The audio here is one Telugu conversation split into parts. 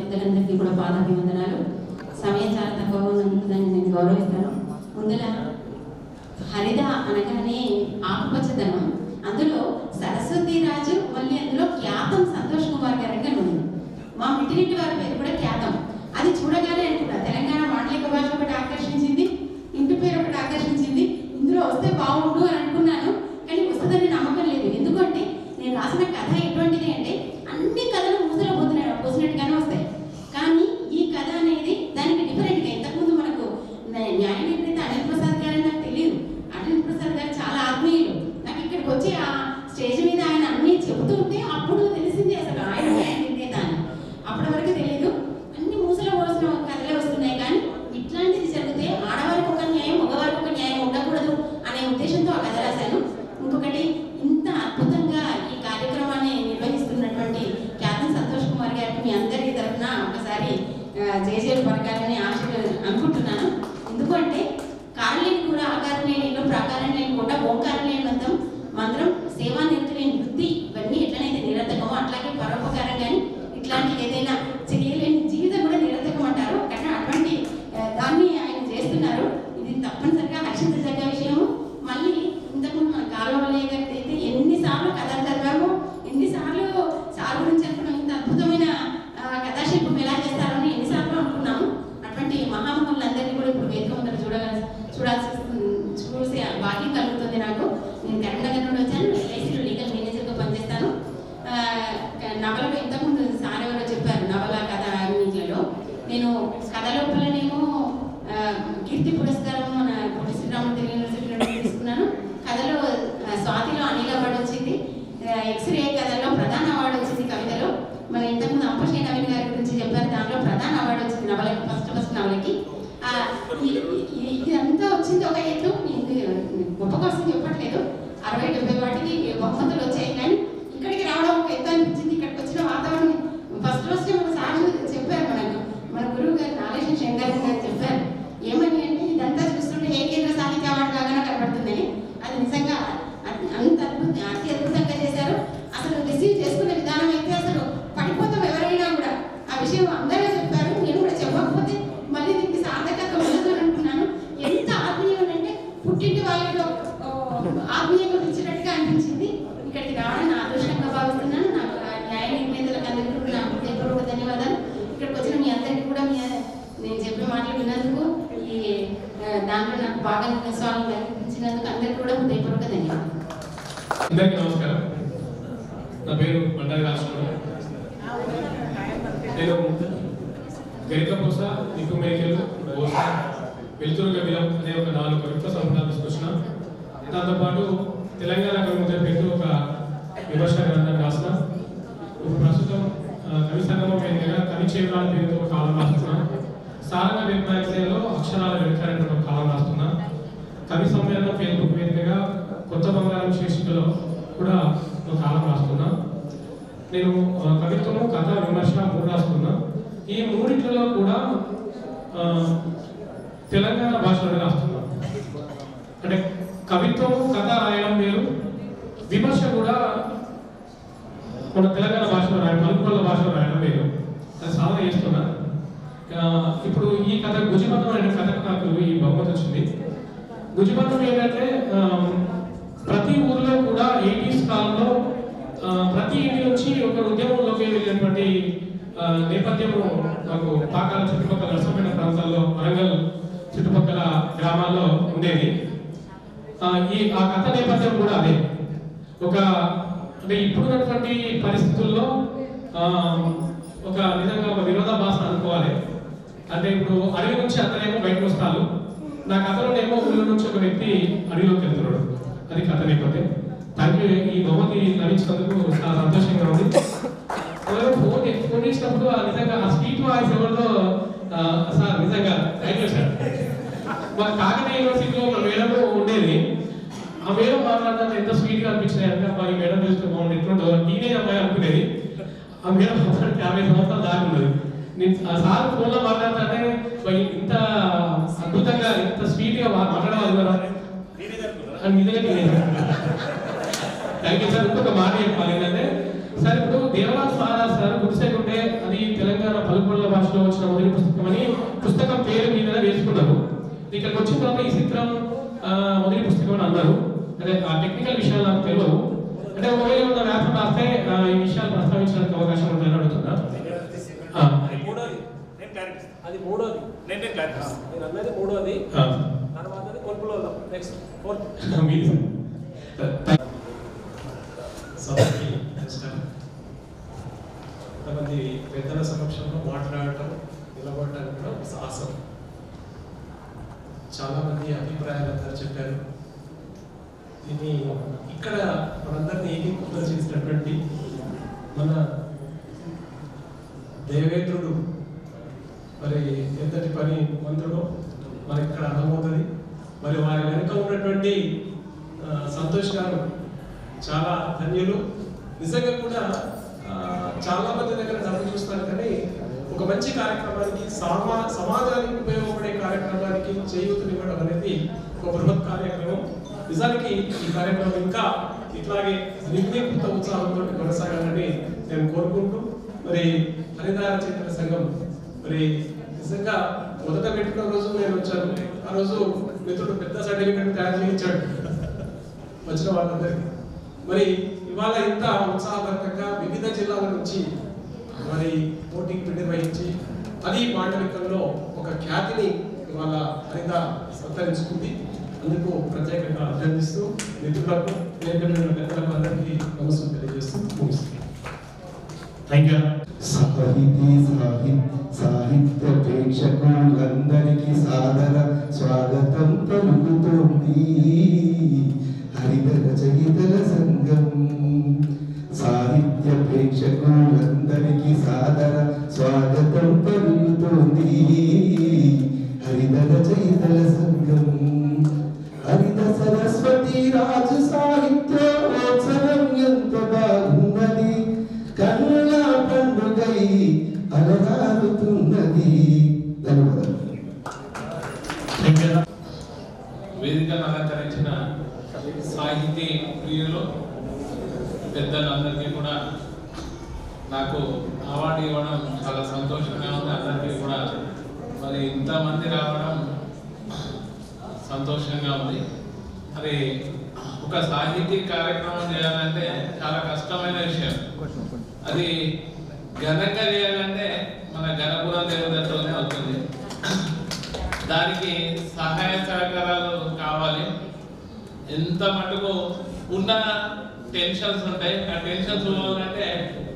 పెద్దలందరికీ కూడా పాదాభివందనాలు. సమయం చాలా తక్కువగా ఉన్నందుకు నేను గౌరవిస్తాను. ముందర హరిత అనగానే ఆకుపచ్చదనం, అందులో సరస్వతి రాజు, మళ్ళీ అందులో ఖ్యాతం సంతోష్ కుమార్ గారి ఉంది. మా మిట్టినింటి వారి పేరు కూడా ఖ్యాతం. అది చూడగానే అనుకున్నా తెలంగాణ మాండలిక భాష ఒకటి ఆకర్షించింది, ఇంటి పేరు ఒకటి ఆకర్షించింది. ఇందులో వస్తే బాగుండు అని అనుకున్నాను, కానీ వస్తుందని నమ్మకం లేదు. ఎందుకంటే నేను రాసిన కథ ఎటువంటిది అంటే అన్ని కథలు మూసలో పోసినట్టుగానే వస్తాయి, కానీ ఈ కథ అనేది దానికి డిఫరెంట్గా. ఇంతకుముందు మనకు న్యాయ నిర్ణేత అనిల్ ప్రసాద్ గారు నాకు తెలియదు. అనిల్ ప్రసాద్ గారు చాలా ఆత్మీయులు. నాకు ఇక్కడికి వచ్చి ఆ స్టేజ్ మీద ఆయన అన్నీ చెబుతూ ఉంటే అప్పుడు తెలిసింది అసలు ఆయన న్యాయ నిర్ణేత అని. అప్పటి వరకు తెలియదు. అన్ని మూసలో పోసిన కథలే వస్తున్నాయి, కానీ ఇట్లాంటిది జరిగితే ఆడవారికి ఒక న్యాయం, మగవారికి ఒక న్యాయం ఉండకూడదు అనే ఉద్దేశంతో ఆ కథ రాశాను. ఇంకొకటి, ఇంత అద్భుతంగా ఈ కార్యక్రమాన్ని నిర్వహిస్తున్నటువంటి ఖ్యాతం సంతోష్ కుమార్ గారికి మీ అందరి తరఫున ఒకసారి జయజయలు పలకాలని అనుకుంటున్నాను. ఎందుకంటే కారణలేని కూడా ఆకారం లేని, ప్రాకారం లేని కూడా ఓంకారం లేని మంత్రం, సేవా నిరతి లేని వృత్తి, ఇవన్నీ ఎట్లనైతే నిరర్థకమో అట్లాగే పరోపకారం కానీ ఇట్లాంటి ఏదైనా చేయలేని జీవితం కూడా నిరర్థకం అంటారు. అటువంటి దాన్ని ఆయన చేస్తున్నారు. ఇది తప్పనిసరిగా హర్షించదగ్గ విషయము. మళ్ళీ ఇంతకుముందు మన కాలువలయ్య గారి అయితే ఎన్నిసార్లు కథలు చదివాము, ఎన్నిసార్లు సార్ గురించి అనుకున్నాం. ఇంత అద్భుతమైన కథాశిల్పం ఎలా చేస్తారని ఎన్నిసార్లు అనుకున్నాము. అటువంటి మహామహులందరినీ కూడా ఇప్పుడు వేదిక ముందర చూసే భాగ్యం కలుగుతుంది నాకు. నేను కరీంనగర్ నుండి వచ్చాను. ఎల్ఐసిలో లీగల్ మేనేజర్గా పనిచేస్తాను. నవలలో ఇంతకుముందు సార్ ఎవరో చెప్పారు, నవల కథ అన్నింటిలో నేను కథ లోపలనేమో కీర్తి పురస్కారం మన పొట్టి శ్రీరాములు యూనివర్సిటీ నుండి తీసుకున్నాను. కథలో స్వాతిలో అనిల్ అవార్డు వచ్చింది. ఎక్స్రే కథలో ప్రధాన అవార్డు వచ్చింది. కవితలో మన ఇంతకుముందు అంపశ్రీ నవీన్ గారి గురించి చెప్పారు, దాంట్లో ప్రధాన అవార్డు వచ్చింది నవలకి, ఫస్ట్ నవలకి. ఇదంతా వచ్చింది ఒక ఎత్తు. గొప్ప కోసం చెప్పట్లేదు, 60-70 వాటికి బహుమతులు వచ్చాయి, కానీ ఇక్కడికి రావడం ఒక ఎత్తు అనిపించింది. ఇక్కడికి వచ్చిన వాతావరణం ఫస్ట్ రోజే మన సార్ చెప్పారు, మన గురువు గారు నాగేశ్వర శంకర్ గారు చెప్పారు ఏమని అంటే, ఇదంతా చూస్తుంటే ఏ కేంద్ర సాహిత్య అవార్డు లాగానే కనబడుతుందని. అది నిజంగా అంత అద్భుతంగా చేశారు. అసలు రిసీవ్ చేసుకునే విధానం అయితే అసలు పడిపోతాం ఎవరైనా కూడా. ఆ విషయం అందరూ చెప్పారు, నేను కూడా చెప్పకపోతే మళ్ళీ దీనికి సార్థకత ఉండదు అని అనుకున్నాను. ఎంత ఆత్మీయం అంటే పుట్టింటి వాళ్ళలో ఆత్మీయంగా పిలిచినట్టుగా అనిపించింది. ఇక్కడికి రావడం నా అదృష్టంగా భావిస్తున్నాను. నాకు న్యాయ నిర్ణేతలకు అందరికీ కూడా నా హృదయపూర్వక ధన్యవాదాలు. ఇక్కడికి వచ్చిన మీ అందరికీ కూడా నేను చెప్పే మాటలు విన్నందుకు, ఈ దాంట్లో నాకు బాగా స్వామి కల్పించినందుకు అందరికీ కూడా హృదయపూర్వక ధన్యవాదాలు. అందరికీ నమస్కారం. నా పేరు బండారి రాష్ట్రం. నేను గరికపూస, నిప్పు మేకలు, బోస, వెలుతురు గవిలం అనే ఒక 4 కవిత్వ సంపుటాలు తీసుకొచ్చిన. దాంతోపాటు తెలంగాణ కవిత పెట్టు ఒక విమర్శ గ్రంథాన్ని రాసిన. ఇప్పుడు ప్రస్తుతం కవి సంగమం వేదికగా కవి చేరువాల పేరుతో ఒక కాలం రాస్తున్నా. సారంగ వెబ్సైట్లో అక్షరాల వెనుక ఒక కాలం రాస్తున్నా. కవి సమ్మేళనం ఫేస్బుక్ వేదికగా కొత్త బంగారం శీర్షికలో కూడా ఒక కాలం రాస్తున్నా. నేను కవిత్వము, కథ, విమర్శ 3 రాస్తున్నా. ఈ 3 కూడా తెలంగాణ భాషలోనే రాస్తున్నా. అంటే కవిత్వం, కథ రాయడం వేరు, విమర్శ కూడా మన తెలంగాణ భాషలో రాయడం, పలుకుల భాషలో రాయడం వేరు. అది సాధన చేస్తున్నా. ఇప్పుడు ఈ కథ గుజిబంధం అనే కథకు నాకు ఈ బహుమతి వచ్చింది. గుజిబంధం ఏంటంటే, ప్రతి ఊరిలో కూడా 80s కాలంలో ప్రతి ఇంటి నుంచి ఒక ఉద్యమంలోకి వెళ్ళినటువంటి నేపథ్యము నాకు పాకాల చుట్టుపక్కల నష్టమైన ప్రాంతాల్లో, వరంగల్ చుట్టుపక్కల గ్రామాల్లో ఉండేది. ఆ కథ నేపథ్యం కూడా అదే. అంటే ఇప్పుడున్నటువంటి పరిస్థితుల్లో ఒక నిజంగా ఒక విరోధాభాసన అనుకోవాలి. అంటే ఇప్పుడు అడవి నుంచి అందరేమో బయటకు వస్తారు, నా కథలోనేమో ఊళ్ళో నుంచి ఒక వ్యక్తి అడవిలోకి వెళ్తున్నాడు. అది కథ నేపథ్యం. Thank you. ఈ బహుమతి లభించినందుకు చాలా సంతోషంగా ఉంది. ఎవరో ఫోన్ చేసినప్పుడు నిజంగా ఆ స్వీట్ వాయిస్ ఎవరితో సార్, నిజంగా థ్యాంక్ యూ సార్. మా కాకతీయ యూనివర్సిటీలో ఒక మేడం ఉండేది. ఆ మేడం మాట్లాడతాను ఎంత స్వీట్గా అనిపించినాయి అంటే, అబ్బాయి ఈ మేడం చూస్తే బాగుంది, ఎట్లుంటుందో టీనేజ్ అమ్మాయి అనుకునేది. ఆ మేడం 50 సంవత్సరాలు దాకా ఉన్నది. నేను ఆ సార్ ఫోన్లో మాట్లాడుతుంటే ఇంత అద్భుతంగా, ఇంత స్వీట్గా మాట్లాడవాలి నిజంగా. Thank sir. ఇంకొక మాట చెప్పాలి ఏంటంటే సార్, ఇప్పుడు దేవరాజ్ మహారాజ్ సార్ గుడిసెకుంటే అది తెలంగాణ పలుకుల భాషలో వచ్చిన మొదటి పుస్తకం అని పుస్తకం పేరు మీద వేసుకున్నారు. ఇక్కడికి వచ్చిన తర్వాత ఈ చిత్రం మొదటి పుస్తకం అని అన్నారు. అంటే ఆ టెక్నికల్ విషయాలు నాకు తెలియదు. అంటే ఒకవేళ ఉన్న వ్యాసం రాస్తే ఈ విషయాలు ప్రస్తావించడానికి అవకాశం ఉంటుందని అడుగుతున్నా. అది మూడోది, నేను అన్నది మూడోది, తర్వాత కొలుపులో నెక్స్ట్ ఫోర్త్. కొంతమంది పెద్దల సమక్షంలో మాట్లాడటం, నిలబడటం కూడా ఒక సాహసం. చాలామంది అభిప్రాయాలు అందరూ చెప్పారు. దీన్ని ఇక్కడ మనందరినీ ఏకీకృతం చేసినటువంటి మన దేవేంద్రుడు మరి ఎంతటి పని మంత్రుడో మనకి ఇక్కడ అర్థమవుతుంది. మరి వారి వెనుక ఉన్నటువంటి సంతోష్ గారు చాలా ధన్యులు. నిజంగా కూడా చాలా మంది దగ్గర డబ్బు చూస్తాను, కానీ ఒక మంచి కార్యక్రమానికి సమాజానికి ఉపయోగపడే కార్యక్రమానికి చేయూతనివ్వడం అనేది ఒక బృహత్ కార్యక్రమం. నిజానికి ఈ కార్యక్రమం ఇంకా ఇట్లాగే నిర్ణీకృత ఉత్సాహంతో కొనసాగాలని నేను కోరుకుంటూ, మరి హరిదార చైతన్య సంఘం మరి నిజంగా మొదట పెట్టుకున్న రోజు నేను వచ్చాను. ఆ రోజు మిత్రుడు పెద్ద సర్టిఫికెట్ తయారు చేయించాడు వచ్చిన వాళ్ళందరికీ. మరి ఇవాళ ఇంత ఉత్సాహభరితంగా వివిధ జిల్లాల నుంచి మరి పోటీకి నిర్వహించి అది మాండలికంలో ఒక ఖ్యాతిని ఇవాళ హరిత సంతరించుకుంది. అందుకు ప్రత్యేకంగా అభినందిస్తూ మిత్రులకు పెద్దలకు అందరికీ నమస్కారం తెలియజేస్తూ ముగిస్తుంది. Thank you. సాహిత్య ప్రేక్షకులందరికీ సాదర స్వాగతం పలుకుతోంది హరిత రచయితల సంఘం. సాహిత్య ప్రేక్షకులందరికీ సాదర స్వాగతం పలుకుతోంది హరిత రచయితల సంఘం. హరిత సరస్వతి రాజు సాహిత్యోత్సవం ఎంత బాగున్నది, కన్నుల పండుగై అలరారుతున్నది. ధన్యవాదాలు. వేదికను అలంకరించిన సాహితీ ప్రియులు పెద్దలందరికీ కూడా నాకు అవార్డు ఇవ్వడం చాలా సంతోషంగా ఉంది. అందరికీ కూడా మరి ఇంతమంది రావడం సంతోషంగా ఉంది. మరి ఒక సాహితీ కార్యక్రమం చేయాలంటే చాలా కష్టమైన విషయం. అది ఘనంగా చేయాలంటే మన గణపురం దేవతతోనే అవుతుంది. దానికి సహాయ సహకారాలు కావాలి. ఎంత మటుకు ఉన్న టెన్షన్స్ ఉంటాయి, ఆ టెన్షన్స్ పోవాలంటే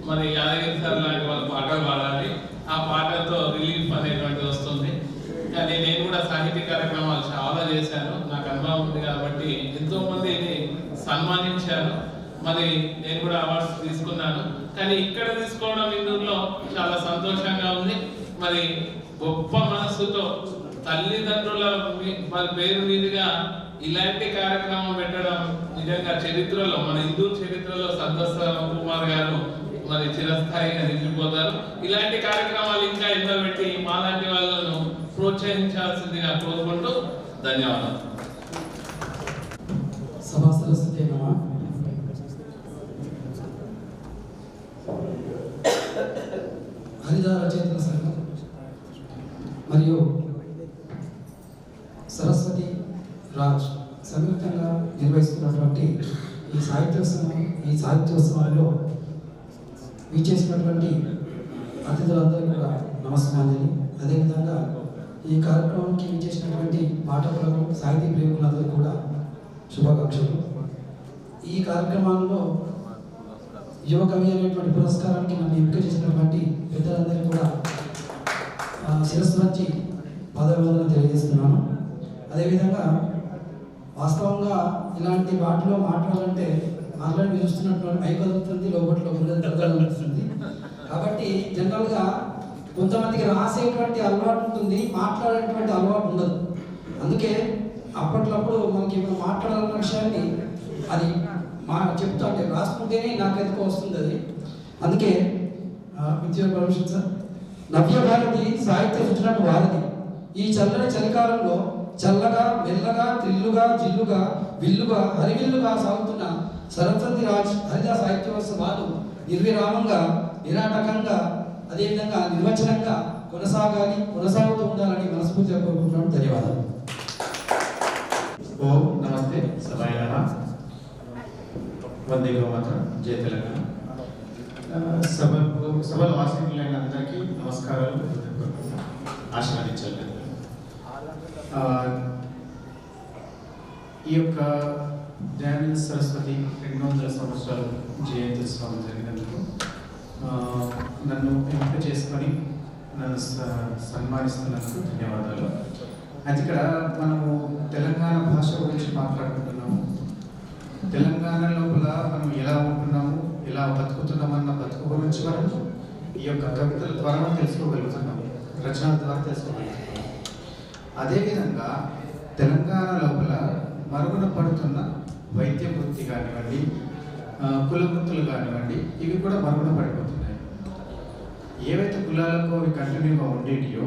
మరి యాదగిరి సార్ లాంటి వాళ్ళు పాటలు పాడాలి. ఆ పాటలతో రిలీఫ్ అనేటువంటి వస్తుంది. కానీ నేను కూడా సాహితీ కార్యక్రమాలు చాలా చేశాను, నాకు అనుభవం ఉంది కాబట్టి ఎంతో మందిని సన్మానించాను. మరి నేను కూడా అవార్డ్స్ తీసుకున్నాను. కానీ ఇక్కడ తీసుకోవడం ఇందులో చాలా సంతోషంగా ఉంది. మరి గొప్ప మనస్సుతో తల్లిదండ్రుల వారి పేరు మీదుగా ఇలాంటి కార్యక్రమం పెట్టడం నిజంగా చరిత్రలో, మన హిందూ చరిత్రలో సంతోష్ కుమార్ గారు మరి చిరస్థాయిగా నిలిచిపోతారు. ఇలాంటి కార్యక్రమాలు ఇంకా ఎన్నో పెట్టి మాలాంటి వాళ్ళను ప్రోత్సహించాల్సిందిగా కోరుకుంటూ ధన్యవాదాలు. సభా సరస్వతి నమ. హరిత రచయితల సంఘం మరియు సరస్వతి రాజ్ సంయుక్తంగా నిర్వహిస్తున్నటువంటి ఈ సాహిత్యోత్సవాల్లో విచ్చేసినటువంటి అతిథులందరికీ కూడా నమస్కారాలు. అదేవిధంగా ఈ కార్యక్రమానికి విచ్చేసినటువంటి పాఠకులకు, సాహితీ ప్రేమికులందరూ కూడా శుభాకాంక్షలు. ఈ కార్యక్రమాల్లో యువ కవి అనేటువంటి పురస్కారానికి నన్ను ఎంపిక చేసినటువంటి పెద్దలందరికీ కూడా శిరస్సు నుంచి పదవివందనం తెలియజేస్తున్నాను. అదేవిధంగా వాస్తవంగా ఇలాంటి వాటిలో మాట్లాడాలంటే ఆల్రెడీ చూస్తున్నటువంటి మైక్ కదులుతుంది, లోపట్లో కదులుతుంది. కాబట్టి జనరల్గా కొంతమందికి రాసేటువంటి అలవాటు ఉంటుంది, మాట్లాడేటువంటి అలవాటు ఉండదు. అందుకే అప్పట్లప్పుడు మనకి ఇప్పుడు మాట్లాడాలన్న విషయాన్ని అది చెప్తా అంటే రాసుకుంటేనే నాకు ఎందుకో వస్తుంది అది. అందుకే విత్ యువర్ పర్మిషన్ సార్, నవ్య భారతి సాహిత్య సృజనకు వారధి. ఈ చల్లని చలికాలంలో చల్లగా, మెల్లగా, త్రిల్లుగా, జిల్లుగా, విల్లుగా, హరివిల్లుగా సాగుతున్న సరస్వతి రాజ్ హరిత సాహిత్యోత్సవాలు నిర్విరామంగా, నిరాటకంగా అదేవిధంగా నిర్వచనంగా కొనసాగుతూ ఉండాలని మనస్ఫూర్తిగా కోరుకుంటున్నాను. ధన్యవాదాలు. ఓం నమస్తే సభాయ నమః. వందే గోమాతరం, జై తెలంగాణ. సభల వాసీనులైన అందరికీ నమస్కారాలు, ఆశీర్వదించాలి. ఈ యొక్క దయానంద సరస్వతి 200 సంవత్సరాలు జయంత్యుత్సవం జరిగినందుకు నన్ను ఎంపిక చేసుకొని నన్ను సన్మానిస్తున్నందుకు ధన్యవాదాలు. అయితే ఇక్కడ మనము తెలంగాణ భాష గురించి మాట్లాడుకుంటున్నాము. తెలంగాణ లోపల మనం ఎలా ఉంటున్నాము, ఎలా బతుకుతున్నామన్న బతుకు గురించి మనం ఈ యొక్క కవితల ద్వారా తెలుసుకోగలుగుతున్నాము, రచనల ద్వారా తెలుసుకోగలుగుతున్నాము. అదేవిధంగా తెలంగాణ లోపల మరుగున పడుతున్న వైద్య వృత్తి కానివ్వండి, కుల వృత్తులు కానివ్వండి, ఇవి కూడా మరుగున పడిపోతున్నాయి. ఏవైతే కులాలకు అవి కంటిన్యూగా ఉండేటియో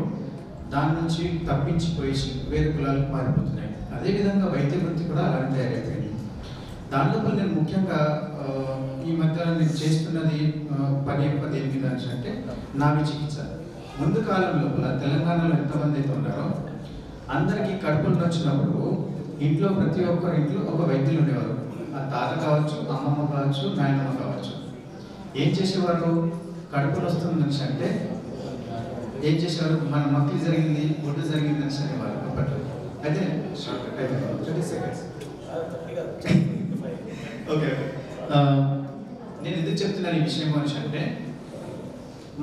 దాని నుంచి తప్పించిపోయి వేరే కులాలకు మారిపోతున్నాయి. అదేవిధంగా వైద్య వృత్తి కూడా అలానే తయారైపోయింది. దాంట్లో నేను ముఖ్యంగా ఈ మధ్య నేను చేస్తున్నది పని దేని మీద అంటే నావి చికిత్స. ముందు కాలం లోపల తెలంగాణలో ఎంతమంది అయితే ఉన్నారో అందరికీ కడుపులు వచ్చినప్పుడు ఇంట్లో ప్రతి ఒక్కరి ఇంట్లో ఒక వైద్యులు ఉండేవారు. ఆ తాత కావచ్చు, అమ్మమ్మ కావచ్చు, నాయనమ్మ కావచ్చు. ఏం చేసేవారు? కడుపులు వస్తుందని అంటే ఏం చేసేవారు? మన మక్కి జరిగింది, ఒడ్డు జరిగింది అని అనేవారు అప్పట్లో. అయితే 30 seconds. ఓకే. నేను ఎందుకు చెప్తున్నాను ఈ విషయం గురించి అంటే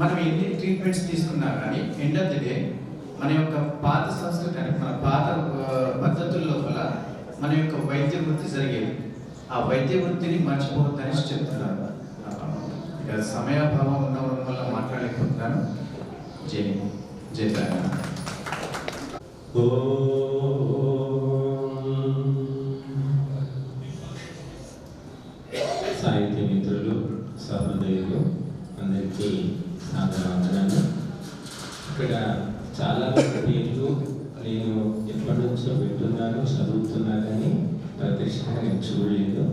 మనం ఎన్ని ట్రీట్మెంట్స్ తీసుకున్నా కానీ ఎండ్ ఆఫ్ ది డే మన యొక్క పాత సంస్కృతి అంటే మన పాత పద్ధతుల లోపల మన యొక్క వైద్య వృత్తి జరిగేది. ఆ వైద్య వృత్తిని మర్చిపోవద్దని చెప్తున్నాను. ఇక సమయాభావం ఉండడం వల్ల మాట్లాడలేకపోతున్నాను. జై జై తెలంగాణ. సాహిత్య మిత్రులు, సహృదయులు అందరికీ సాధారణంగా ఇక్కడ చాలా పేర్లు నేను ఎప్పటి నుంచో వింటున్నాను, చదువుతున్నా కానీ ప్రత్యక్షంగా నేను చూడలేదు.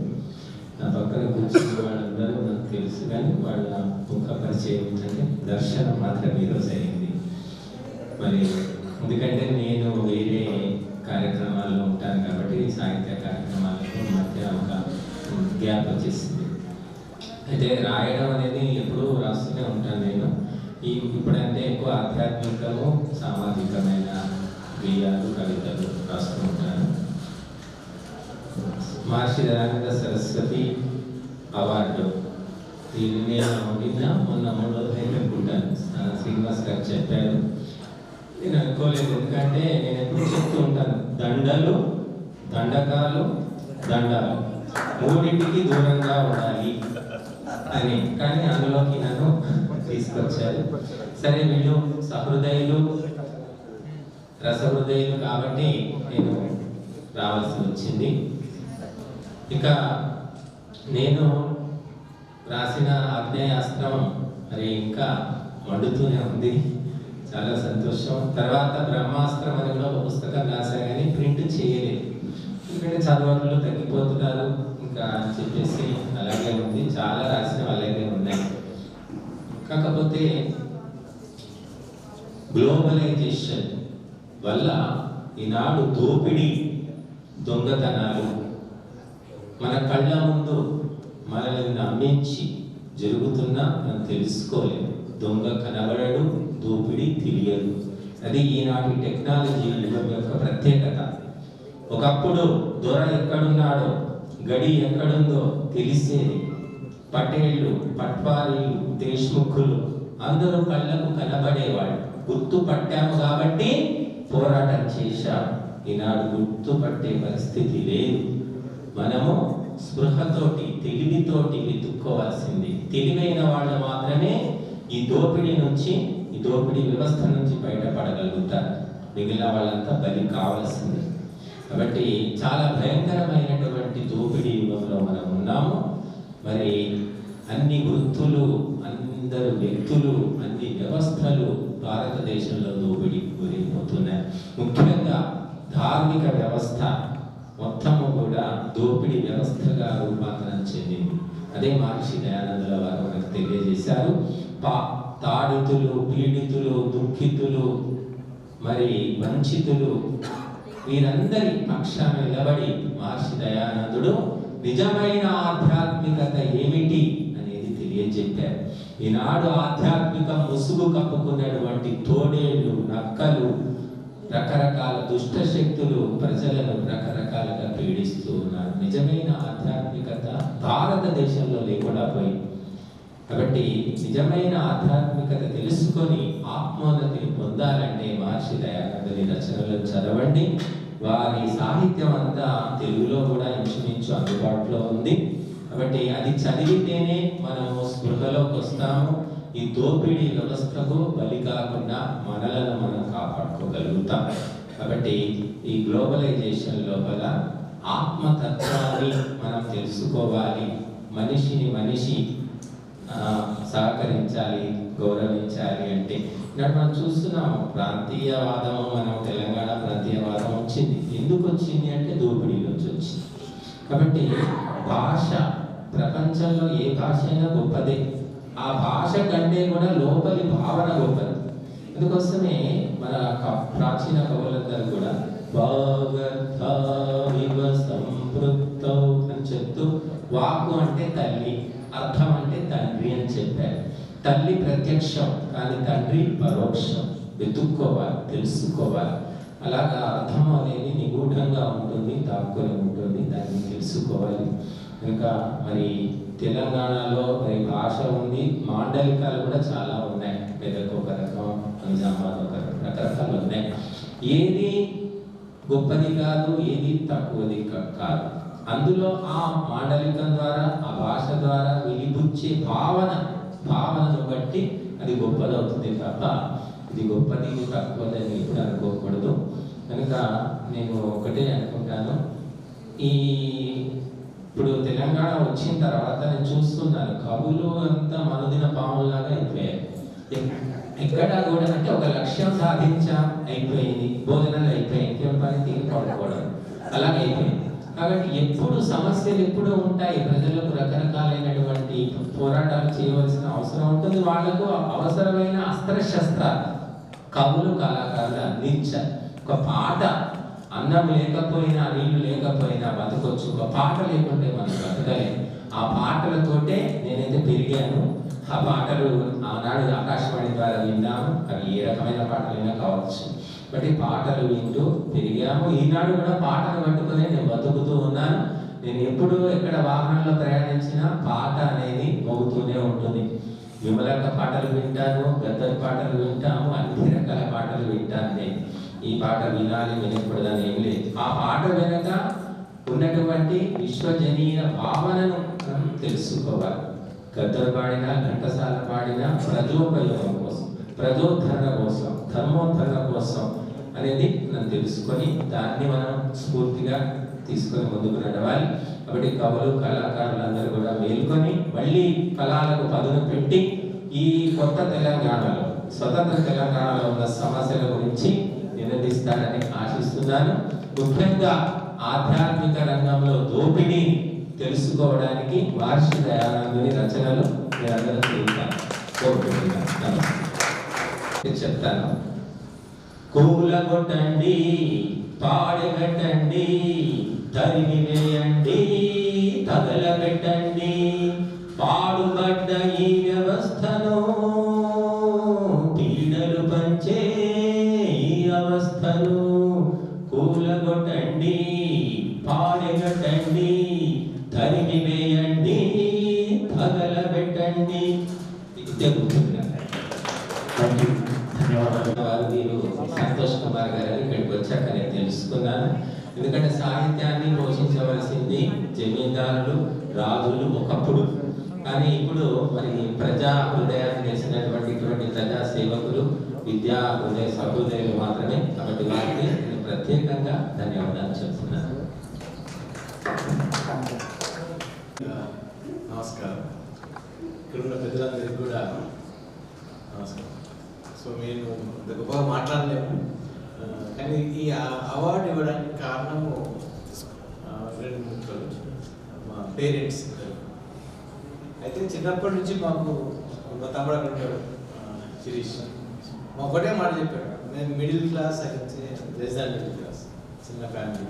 నా పక్కన కూర్చున్న వాళ్ళందరూ నాకు తెలుసు కానీ వాళ్ళ ముఖ పరిచయం ఏంటంటే దర్శనం మాత్రం ఈరోజు అయింది. మరి ఎందుకంటే నేను వేరే కార్యక్రమాల్లో ఉంటాను కాబట్టి సాహిత్య కార్యక్రమాలకు మధ్య ఒక గ్యాప్ వచ్చేసింది. అయితే రాయడం అనేది ఎప్పుడూ రాస్తూనే ఉంటాను నేను. ఇప్పుడంటే ఎక్కువ ఆధ్యాత్మికము, సామాజికమైన గేయాలు, కవితలు రాస్తూ ఉంటాను. మహర్షి దయానంద సరస్వతి అవార్డు దీన్ని నేను మొన్న 3 రోజులు అనుకుంటాను. శ్రీనివాస్ గారు చెప్పారు, నేను అనుకోలేదు. ఎందుకంటే నేను ఎప్పుడు చెప్తూ ఉంటాను దండలు, దండకాలు, దండాలు మూడింటికి దూరంగా ఉండాలి అని. కానీ అందులోకి నన్ను తీసుకొచ్చారు. సరే, వీళ్ళు సహృదయులు, రసహృదయులు కాబట్టి నేను రావాల్సి వచ్చింది. ఇక నేను రాసిన ఆగ్నేయాస్త్రం మరి ఇంకా మండుతూనే ఉంది, చాలా సంతోషం. తర్వాత బ్రహ్మాస్త్రం అని కూడా ఒక పుస్తకం రాసా కానీ ప్రింట్ చేయలేదు, ఎందుకంటే చదవట్లు తగ్గిపోతున్నారు ఇంకా అని చెప్పేసి అలాగే ఉంది. చాలా రాసిన అలాగే ఉన్నాయి. కాకపోతే గ్లోబలైజేషన్ వల్ల ఈనాడు దోపిడీ, దొంగతనాలు మన కళ్ళ ముందు మనల్ని నమ్మించి జరుగుతున్నా మనం తెలుసుకోలేము. దొంగ కనబడడు, దోపిడీ తెలియదు. అది ఈనాటి టెక్నాలజీ యుగం యొక్క ప్రత్యేకత. ఒకప్పుడు దొర ఎక్కడున్నాడో, గడి ఎక్కడుందో తెలిసేది. పటేళ్ళు, పట్వారీలు, దేశ్ముఖులు అందరూ కళ్ళకు కనబడేవాడు. గుర్తుపట్టాము కాబట్టి పోరాటం చేశాం. ఈనాడు గుర్తుపట్టే పరిస్థితి లేదు. మనము స్పృహతోటి, తెలివితోటి వెతుక్కోవాల్సింది. తెలివైన వాళ్ళు మాత్రమే ఈ దోపిడీ నుంచి, ఈ దోపిడీ వ్యవస్థ నుంచి బయటపడగలుగుతారు. మిగిలిన వాళ్ళంతా బలి కావాల్సింది. కాబట్టి చాలా భయంకరమైనటువంటి దోపిడీ యుగంలో మనం ఉన్నాము. మరి అన్ని వృత్తులు, అందరు వ్యక్తులు, అన్ని వ్యవస్థలు భారతదేశంలో దోపిడీకి గురైపోతున్నాయి. ముఖ్యంగా ధార్మిక వ్యవస్థ మొత్తము కూడా దోపిడీ వ్యవస్థగా రూపాంతరం చెందింది. అదే మహర్షి దయానందుల వారు మనకు తెలియజేశారు. తాడితులు, పీడితులు, దుఃఖితులు, మరి వంచితులు వీరందరి పక్షాన నిలబడి మహర్షి దయానందుడు నిజమైన ఆధ్యాత్మికత ఏమిటి అనేది తెలియజెప్పారు. ఈనాడు ఆధ్యాత్మిక ముసుగు కప్పుకున్నటువంటి తోడేళ్ళు, నక్కలు, రకరకాల దుష్ట శక్తులు ప్రజలను రకరకాలుగా పీడిస్తూ ఉన్నారు. నిజమైన ఆధ్యాత్మికత భారతదేశంలో లేకుండా పోయింది. కాబట్టి నిజమైన ఆధ్యాత్మికత తెలుసుకొని ఆత్మోన్నతిని పొందాలంటే మహర్షి దయానందుని రచనలను చదవండి. వారి సాహిత్యం అంతా తెలుగులో కూడా ఇంచుమించు అందుబాటులో ఉంది. కాబట్టి అది చదివితేనే మనము స్పృహలోకి వస్తాము. ఈ దోపిడీ వ్యవస్థకు బలి కాకుండా మనలను మనం కాపాడుకోగలుగుతాం. కాబట్టి ఈ గ్లోబలైజేషన్ లోపల ఆత్మతత్వాన్ని మనం తెలుసుకోవాలి. మనిషిని మనిషి సహకరించాలి, గౌరవించాలి. అంటే ఇక్కడ మనం చూస్తున్నాము ప్రాంతీయవాదము, మనం తెలంగాణ ప్రాంతీయవాదం వచ్చింది. ఎందుకు వచ్చింది అంటే దోపిడీ నుంచి వచ్చింది. కాబట్టి భాష ప్రపంచంలో ఏ భాష అయినా గొప్పదే. ఆ భాష కంటే కూడా లోపలి భావన గొప్పది. అందుకోసమే మన ప్రాచీన కవులందరూ కూడా సంపృక్తౌ అని చెప్తూ వాక్కు అంటే తల్లి, అర్థం అంటే తండ్రి అని చెప్పారు. తల్లి ప్రత్యక్షం కానీ తండ్రి పరోక్షం. వెతుక్కోవాలి, తెలుసుకోవాలి. అలాగా అర్థం అనేది నిగూఢంగా ఉంటుంది, దాక్కుని ఉంటుంది, దాన్ని తెలుసుకోవాలి. ఇంకా మరి తెలంగాణలో మరి భాష ఉంది, మాండలికాలు కూడా చాలా ఉన్నాయి. మెదక్ ఒక రకం, నిజామాబాద్ ఒక రకరకాలు ఉన్నాయి. ఏది గొప్పది కాదు, ఏది తక్కువది కాదు. అందులో ఆ మాండలికం ద్వారా, ఆ భాష ద్వారా వెలిబుచ్చే భావనను బట్టి అది గొప్పదవుతుంది తప్ప ఇది గొప్పది, ఇది తక్కువది అని ఎప్పుడు అనుకోకూడదు. కనుక నేను ఒకటే అనుకుంటాను, ఇప్పుడు తెలంగాణ వచ్చిన తర్వాత నేను చూస్తున్నాను కవులు అంతా మనుదిన పాములాగా అయిపోయారు. ఎక్కడా కూడా అంటే ఒక లక్ష్యం సాధించాం, అయిపోయింది, భోజనాలు అయిపోయాయి, ఇంకేం పని తిని పడుకోవడం అలాగే అయిపోయింది. కాబట్టి ఎప్పుడు సమస్యలు ఎప్పుడూ ఉంటాయి. ప్రజలకు రకరకాలైనటువంటి పోరాటాలు చేయవలసిన అవసరం ఉంటుంది. వాళ్లకు అవసరమైన అస్త్రశస్త్రాలు కవులు, కళాకారులు అందించారు. ఒక పాట, అన్నం లేకపోయినా నీళ్లు లేకపోయినా బతకొచ్చు, ఒక పాట లేకుంటే మనం బతకలేము. ఆ పాటలతోటే నేనైతే పెరిగాను. ఆ పాటలు ఆనాడు ఆకాశవాణి ద్వారా విన్నాము. అవి ఏ రకమైన పాటలైనా కావచ్చు. బట్ ఈ పాటలు వింటూ పెరిగాము. ఈనాడు కూడా పాటలు పట్టుకునే నేను బతుకుతూ ఉన్నాను. నేను ఎప్పుడు ఎక్కడ వాహనంలో ప్రయాణించినా పాట అనేది మోగుతూనే ఉంటుంది. విమలక్క పాటలు వింటాను, గద్దర్ పాటలు వింటాము, అన్ని రకాల పాటలు వింటాను. నేను ఈ పాట వినాలి, వినకూడదని ఏం లేదు. ఆ పాట వెనక ఉన్నటువంటి విశ్వజనీయ భావనను మనం తెలుసుకోవాలి. గద్దర్ పాడినా, ఘంటసాల పాడినా ప్రజోపయోగం కోసం, ప్రజోద్ధరణ కోసం, ధర్మోద్ధరణ కోసం అనేది మనం తెలుసుకొని దాన్ని మనం స్ఫూర్తిగా తీసుకొని ముందుకు నడవాలి. కాబట్టి కవులు, కళాకారులు అందరూ కూడా మేల్కొని మళ్ళీ కళలకు పదును పెట్టి ఈ కొత్త తెలంగాణలో, స్వతంత్ర తెలంగాణలో ఉన్న సమస్యల గురించి నినదిస్తారని ఆశిస్తున్నాను. ముఖ్యంగా ఆధ్యాత్మిక రంగంలో దోపిడీ తెలుసుకోవడానికి మహర్షి దయానందుని రచనలు మీరందరూ కోరుకుంటున్నాను. చెప్తాను. కూలగొట్టండి, పాడగట్టండి, తరిమి వేయండి, తగలబెట్టండి, పాడుబడ్డ ఈ వ్యవస్థను, పీడలు పంచే ఈ అవస్థను కూలగొట్టండి, పాడగట్టండి, తరిమి వేయండి, తగలబెట్టండి. ధన్యవాదాలు. మీరు సంతోష్ కుమార్ గారు ఇక్కడికి వచ్చాక నేను తెలుసుకున్నాను. ఎందుకంటే సాహిత్యాన్ని పోషించవలసింది జమీందారులు, రాజులు ఒకప్పుడు. కానీ ఇప్పుడు మరి ప్రజా హృదయాన్ని తెలిసినటువంటి ఇటువంటి ప్రజా సేవకులు, విద్యా హృదయ సహృదయులు మాత్రమే. కాబట్టి వారికి నేను ప్రత్యేకంగా ధన్యవాదాలు చెప్తున్నాను. నమస్కారం. ఇక్కడున్న పెద్దలందరికీ కూడా నమస్కారం. సో మేము గొప్పగా మాట్లాడలేము, కానీ ఈ అవార్డు ఇవ్వడానికి కారణము రెండు ముక్కలు. మా పేరెంట్స్ అయితే చిన్నప్పటి నుంచి మాకు మా తమ్ముడు అక్కడ ఉంటాడు, శిరీష్ ఒకటే మాట చెప్పాడు, నేను మిడిల్ క్లాస్ అయితే లెస్ దాన్ మిడిల్ క్లాస్, చిన్న ఫ్యామిలీ.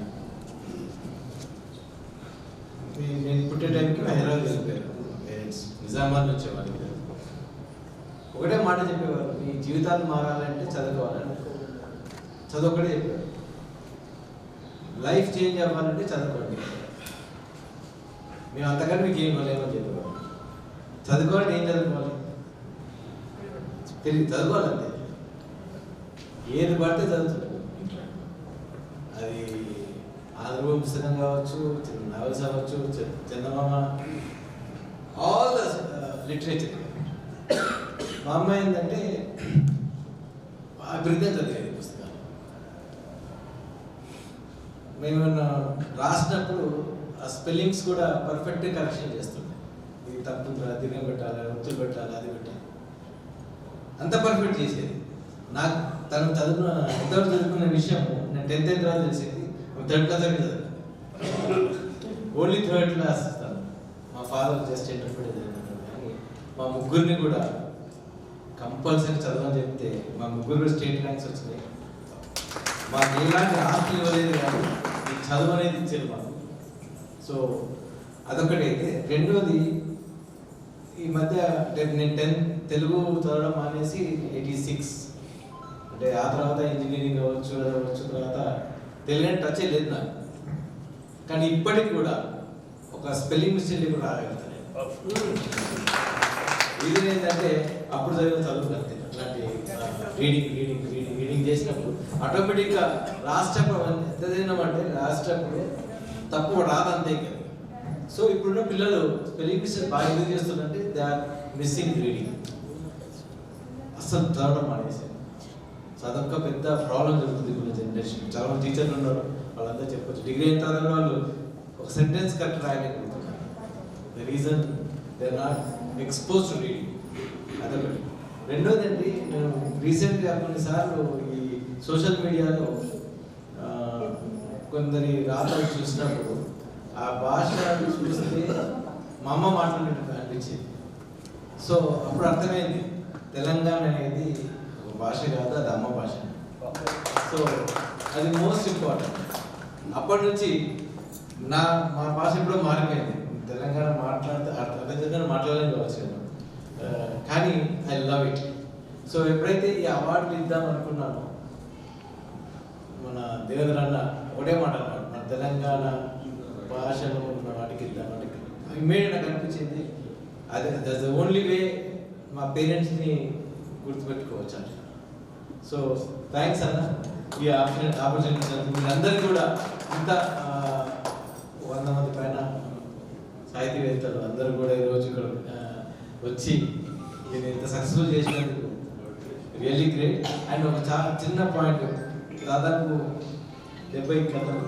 నేను పుట్టే టైంకి హైదరాబాద్ వెళ్ళిపోయారు పేరెంట్స్, నిజామాబాద్ వచ్చేవాళ్ళు. ఒకటే మాట చెప్పేవారు, మీ జీవితాలు మారాలంటే చదువుకోవాలని. చదువు ఒకటే చెప్పారు, లైఫ్ చేంజ్ అవ్వాలంటే చదువుకోండి. మేము అంతకంటే మీకు ఏం కొలేమని చెప్పేవారు. చదువుకోవాలంటే ఏం చదువుకోవాలి తెలియదు, చదువుకోవాలంతే. ఏది పడితే చదువుతుంది. అది ఆంధ్రభూమి పుస్తకం కావచ్చు, నవల్స్ అవ్వచ్చు, చందమామ, ఆల్ ద లిటరేచర్. మా అమ్మ ఏంటంటే విపరీతం చదివేది పుస్తకాలు. మేము రాసినప్పుడు ఆ స్పెల్లింగ్స్ కూడా పర్ఫెక్ట్గా కరెక్షన్ చేస్తుండే. ఇది తప్పు, దీర్ఘం పెట్టాలి, ఒత్తులు పెట్టాలి, అది పెట్టాలి, అంత పర్ఫెక్ట్ చేసేది. నాకు తను ఎంతవరకు చదువుకున్న విషయం నేను 10th తర్వాత తెలిసేది. 3rd క్లాస్ వరకు చదువు, ఓన్లీ 3rd క్లాస్. మా ఫాదర్ జస్ట్ ఇంటర్మీడియట్ చదివినాడు. కానీ మా ముగ్గురిని కూడా కంపల్సరీ చదవని చెప్తే మా ముగ్గురు స్టేట్ ర్యాంక్స్ వచ్చినాయి. మాకు ఎలాంటి ఆస్తులు ఇవ్వలేదు కానీ ఈ చదువు అనేది ఇచ్చేది మాకు. సో అదొకటి అయితే. రెండోది, ఈ మధ్య నేను 10th తెలుగు చదవడం మానేసి 86, అంటే ఆ తర్వాత ఇంజనీరింగ్ అవ్వచ్చు, తర్వాత తెలుగు టచ్ లేదు నాకు. కానీ ఇప్పటికి కూడా ఒక స్పెల్లింగ్ మిస్టేక్ కూడా రాగలుగుతాను. ఇది ఏంటంటే అప్పుడు చదివిన చదువు అంతే. అట్లాంటి రీడింగ్ చేసినప్పుడు ఆటోమేటిక్గా రాసేటప్పుడు ఎంత చదివినామంటే రాసేటప్పుడు తప్పు రాదంతే కదా. సో ఇప్పుడున్న పిల్లలు స్పెల్లింగ్ మిస్టేక్ బాగా ఎందుకు చేస్తున్నారంటే దే ఆర్ మిస్సింగ్ రీడింగ్. అసలు చదవడం మానేసి. సో అదొక పెద్ద ప్రాబ్లం జరుగుతుంది ఇప్పుడు జనరేషన్. చాలా మంది టీచర్లు ఉన్నారు, వాళ్ళంతా చెప్పొచ్చు. డిగ్రీ అయిన తర్వాత వాళ్ళు ఒక సెంటెన్స్ కరెక్ట్ రాయలేకపోతున్నారు. The reason they are not expose to reading. అదొకటి. రెండోది అండి, నేను రీసెంట్గా కొన్నిసార్లు ఈ సోషల్ మీడియాలో కొందరి రాతలు చూసినప్పుడు ఆ భాష చూస్తే మా అమ్మ మాట్లాడినట్టు అనిపించింది. సో అప్పుడు అర్థమైంది, తెలంగాణ అనేది ఒక భాష కాదు, అది అమ్మ భాష. సో అది మోస్ట్ ఇంపార్టెంట్. అప్పటి నుంచి మా భాష ఎప్పుడో మారిపోయింది. తెలంగాణ అర్థంగా మాట్లాడలేని కావచ్చు, కానీ ఐ లవ్ ఇట్. సో ఎప్పుడైతే ఈ అవార్డులు ఇద్దాం అనుకున్నానో మన దేవేంద్ర అన్న ఒకటే మాట అన్నాడు, మన తెలంగాణ భాషలో ఉన్న వాటికి ఇద్దాం. వాటికి ఇమ్మీడియట్ నాకు అనిపించింది అదే దట్స్ ద ఓన్లీ వే మా పేరెంట్స్ని గుర్తుపెట్టుకోవచ్చు అంట. సో థ్యాంక్స్ అన్న ఈ ఆపర్చునిటీ. మీరందరికీ కూడా ఇంత 100 మంది పైన సాహితీవేత్తలు అందరూ కూడా ఈరోజు ఇక్కడ వచ్చి నేను ఇంత సక్సెస్ఫుల్ చేసినందుకు రియల్లీ గ్రేట్. అండ్ ఒక చాలా చిన్న పాయింట్, దాదాపు 70 కథలు,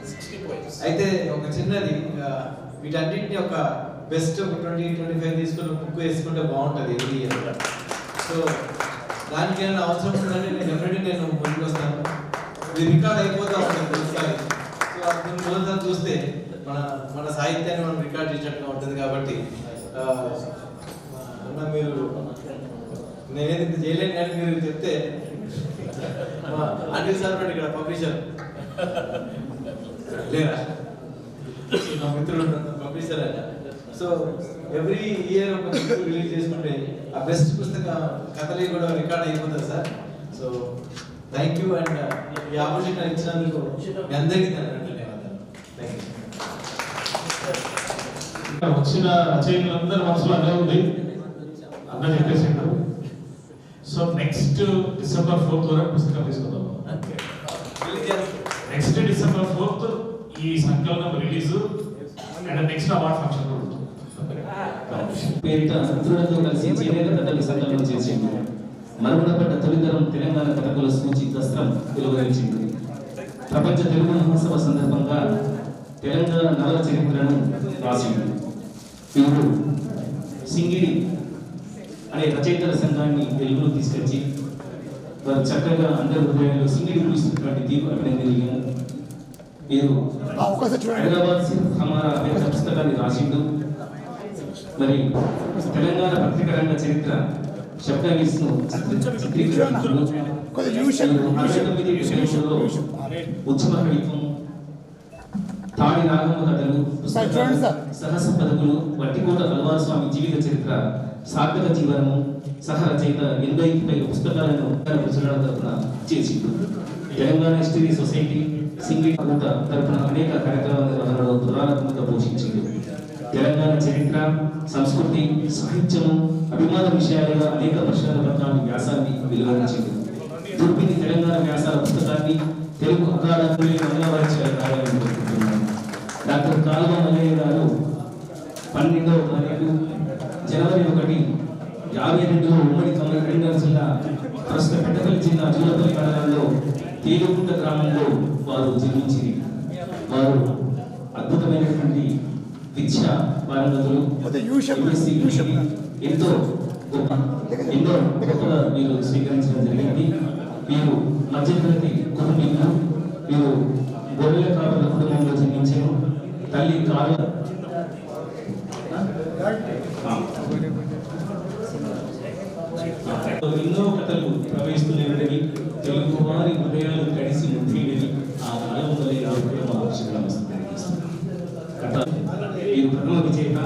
60 points. అయితే ఒక చిన్నది, వీటన్నింటినీ ఒక బెస్ట్ 20-25 తీసుకుని బుక్ వేసుకుంటే బాగుంటుంది ఎవ్రీ ఇయర్. సో దానికి ఏమైనా అవసరం ఉందంటే నేను ముందుకు వస్తాను. ఇది రికార్డ్ అయిపోతా ఉంటుంది ఒకసారి. సో కొన్ని రోజులు చూస్తే మన సాహిత్యాన్ని మనం రికార్డ్ చేసినట్టుగా ఉంటుంది. కాబట్టి అన్న మీరు నేనేది చేయలేను, కానీ మీరు చెప్తే అనిల్ సార్ ఇక్కడ పబ్లిషర్ లేరా, మా మిత్రుడు పబ్లిషర్ అయినా. సో ఎవ్రీ ఇయర్ ఒక బుక్ రిలీజ్ చేసుకుంటే ఆ బెస్ట్ పుస్తక కథలు కూడా రికార్డ్ అయిపోతుంది sir. So thank you. And ఈ ఆపర్చునిటీ ఇచ్చినందుకు మీ అందరికీ ధన్యవాదాలు. Thank you. వచ్చిన రచయితలందరి మనసులో అదే ఉంది అన్న చెప్పేసిండు. సో నెక్స్ట్ December 4th వరకు పుస్తకం తీసుకుందాం. నెక్స్ట్ December 4th ఈ సంకలనం release and next award function పేరిట మిత్రులతో కలిసి చేనేత కథలు సంకలనం చేసింది. మరుగునపడ్డ తొలితరం తెలంగాణ కథకుల సూచి దస్త్రం వెలువరించింది. ప్రపంచ తెలుగు మహోత్సవ సందర్భంగా తెలంగాణ నవల చరిత్రను రాసింది. వీరు సింగిడి అనే రచయితల సంఘాన్ని వెలుగులో తీసుకొచ్చి వారు చక్కగా అందరి హృదయంలో సింగిడి పిలుస్తున్నటువంటి దీపు అభినందనీయం. వీరు హైదరాబాద్ సిర్ఫ్ హమారా అనే పుస్తకాన్ని రాసిండు. మరి తెలంగాణ పత్రికా రంగ చరిత్ర శబ్ద విష్ణు చిత్రీకరణలో ఉద్యమ కవిత్వం, తాడి రాగమ కథలు, సహస పదకులు, వట్టికోట అల్వార్ స్వామి జీవిత చరిత్ర, సార్థక జీవనము, సహ రచయిత 80కి పైగా పుస్తకాలను ప్రచురణ తరఫున చేసింది. తెలంగాణ హిస్టరీ సొసైటీ సింగిల్ కూట తరఫున అనేక కార్యక్రమాల నిర్వహణలో ప్రధాన భూమిక పోషించింది. తెలంగాణ చరిత్ర, సంస్కృతి, సాహిత్యము, అభిమాన విషయాలుగా అనేక పరిశోధన పత్రాన్ని, వ్యాసాన్ని వెలువరించింది. దుర్బిని తెలంగాణ వ్యాసాల పుస్తకాన్ని తెలుగు అకాడమీ మంగళవారిచారు. డాక్టర్ కాలువ మల్లయ్య గారు 12వ తారీఖు జనవరి 1, 52లో ఉమ్మడి కరీంనగర్ జిల్లా ప్రస్తుత పెద్దపల్లి జిల్లా జూలపల్లి మండలంలో తేలుగుంట గ్రామంలో వారు జన్మించింది. వారు అద్భుతమైనటువంటి విద్యా పారంగతులు, ఎంతో గొప్పగా వీరు స్వీకరించడం జరిగింది. వీరు మధ్యతరగతి కుటుంబీకులు. వీరు గొర్రెల కాపుల కుటుంబంలో జన్మించారు. తల్లి కాల ఎన్నో కథలు ప్రవహిస్తున్నవి, తెలుగు వారి హృదయాలు కలిసి ముద్రేవి ఆ మనవలే కథ. వీరు ప్రథమ విజేత.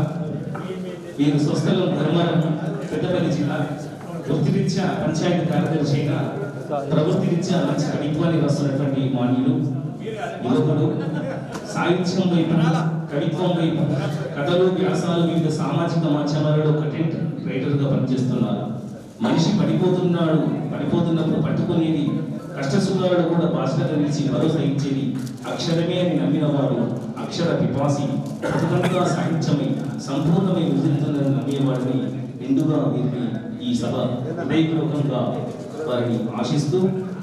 వీరు స్వస్థలం ధర్మవరం, పెద్దపల్లి జిల్లా. వృత్తిరీత్యా పంచాయతీ కార్యదర్శిగా, ప్రవృత్తిరీత్యా మంచి కవిత్వాన్ని రాస్తున్నటువంటి మాన్యులు, యువకుడు. సాహిత్యం వైపు, కవిత్వం వైపు, కథలు, వ్యాసాలు, వివిధ సామాజిక మాధ్యమాలలో కంటెంట్ రైటర్గా పనిచేస్తున్నారు. మనిషి పడిపోతున్నప్పుడు పట్టుకునేది, కష్టసుఖాలను కూడా భాషగా నిలిచి భరోసా ఇచ్చేది అక్షరమే అని నమ్మినవాడు అక్షర పిపాసి, ప్రతికంగా సాహిత్యమై సంపూర్ణమై విజృంభిస్తుందని నమ్మేవాడిని నిండుగా వీరిని ఈ సభ హృదయపూర్వకంగా వారిని ఆశిస్తూ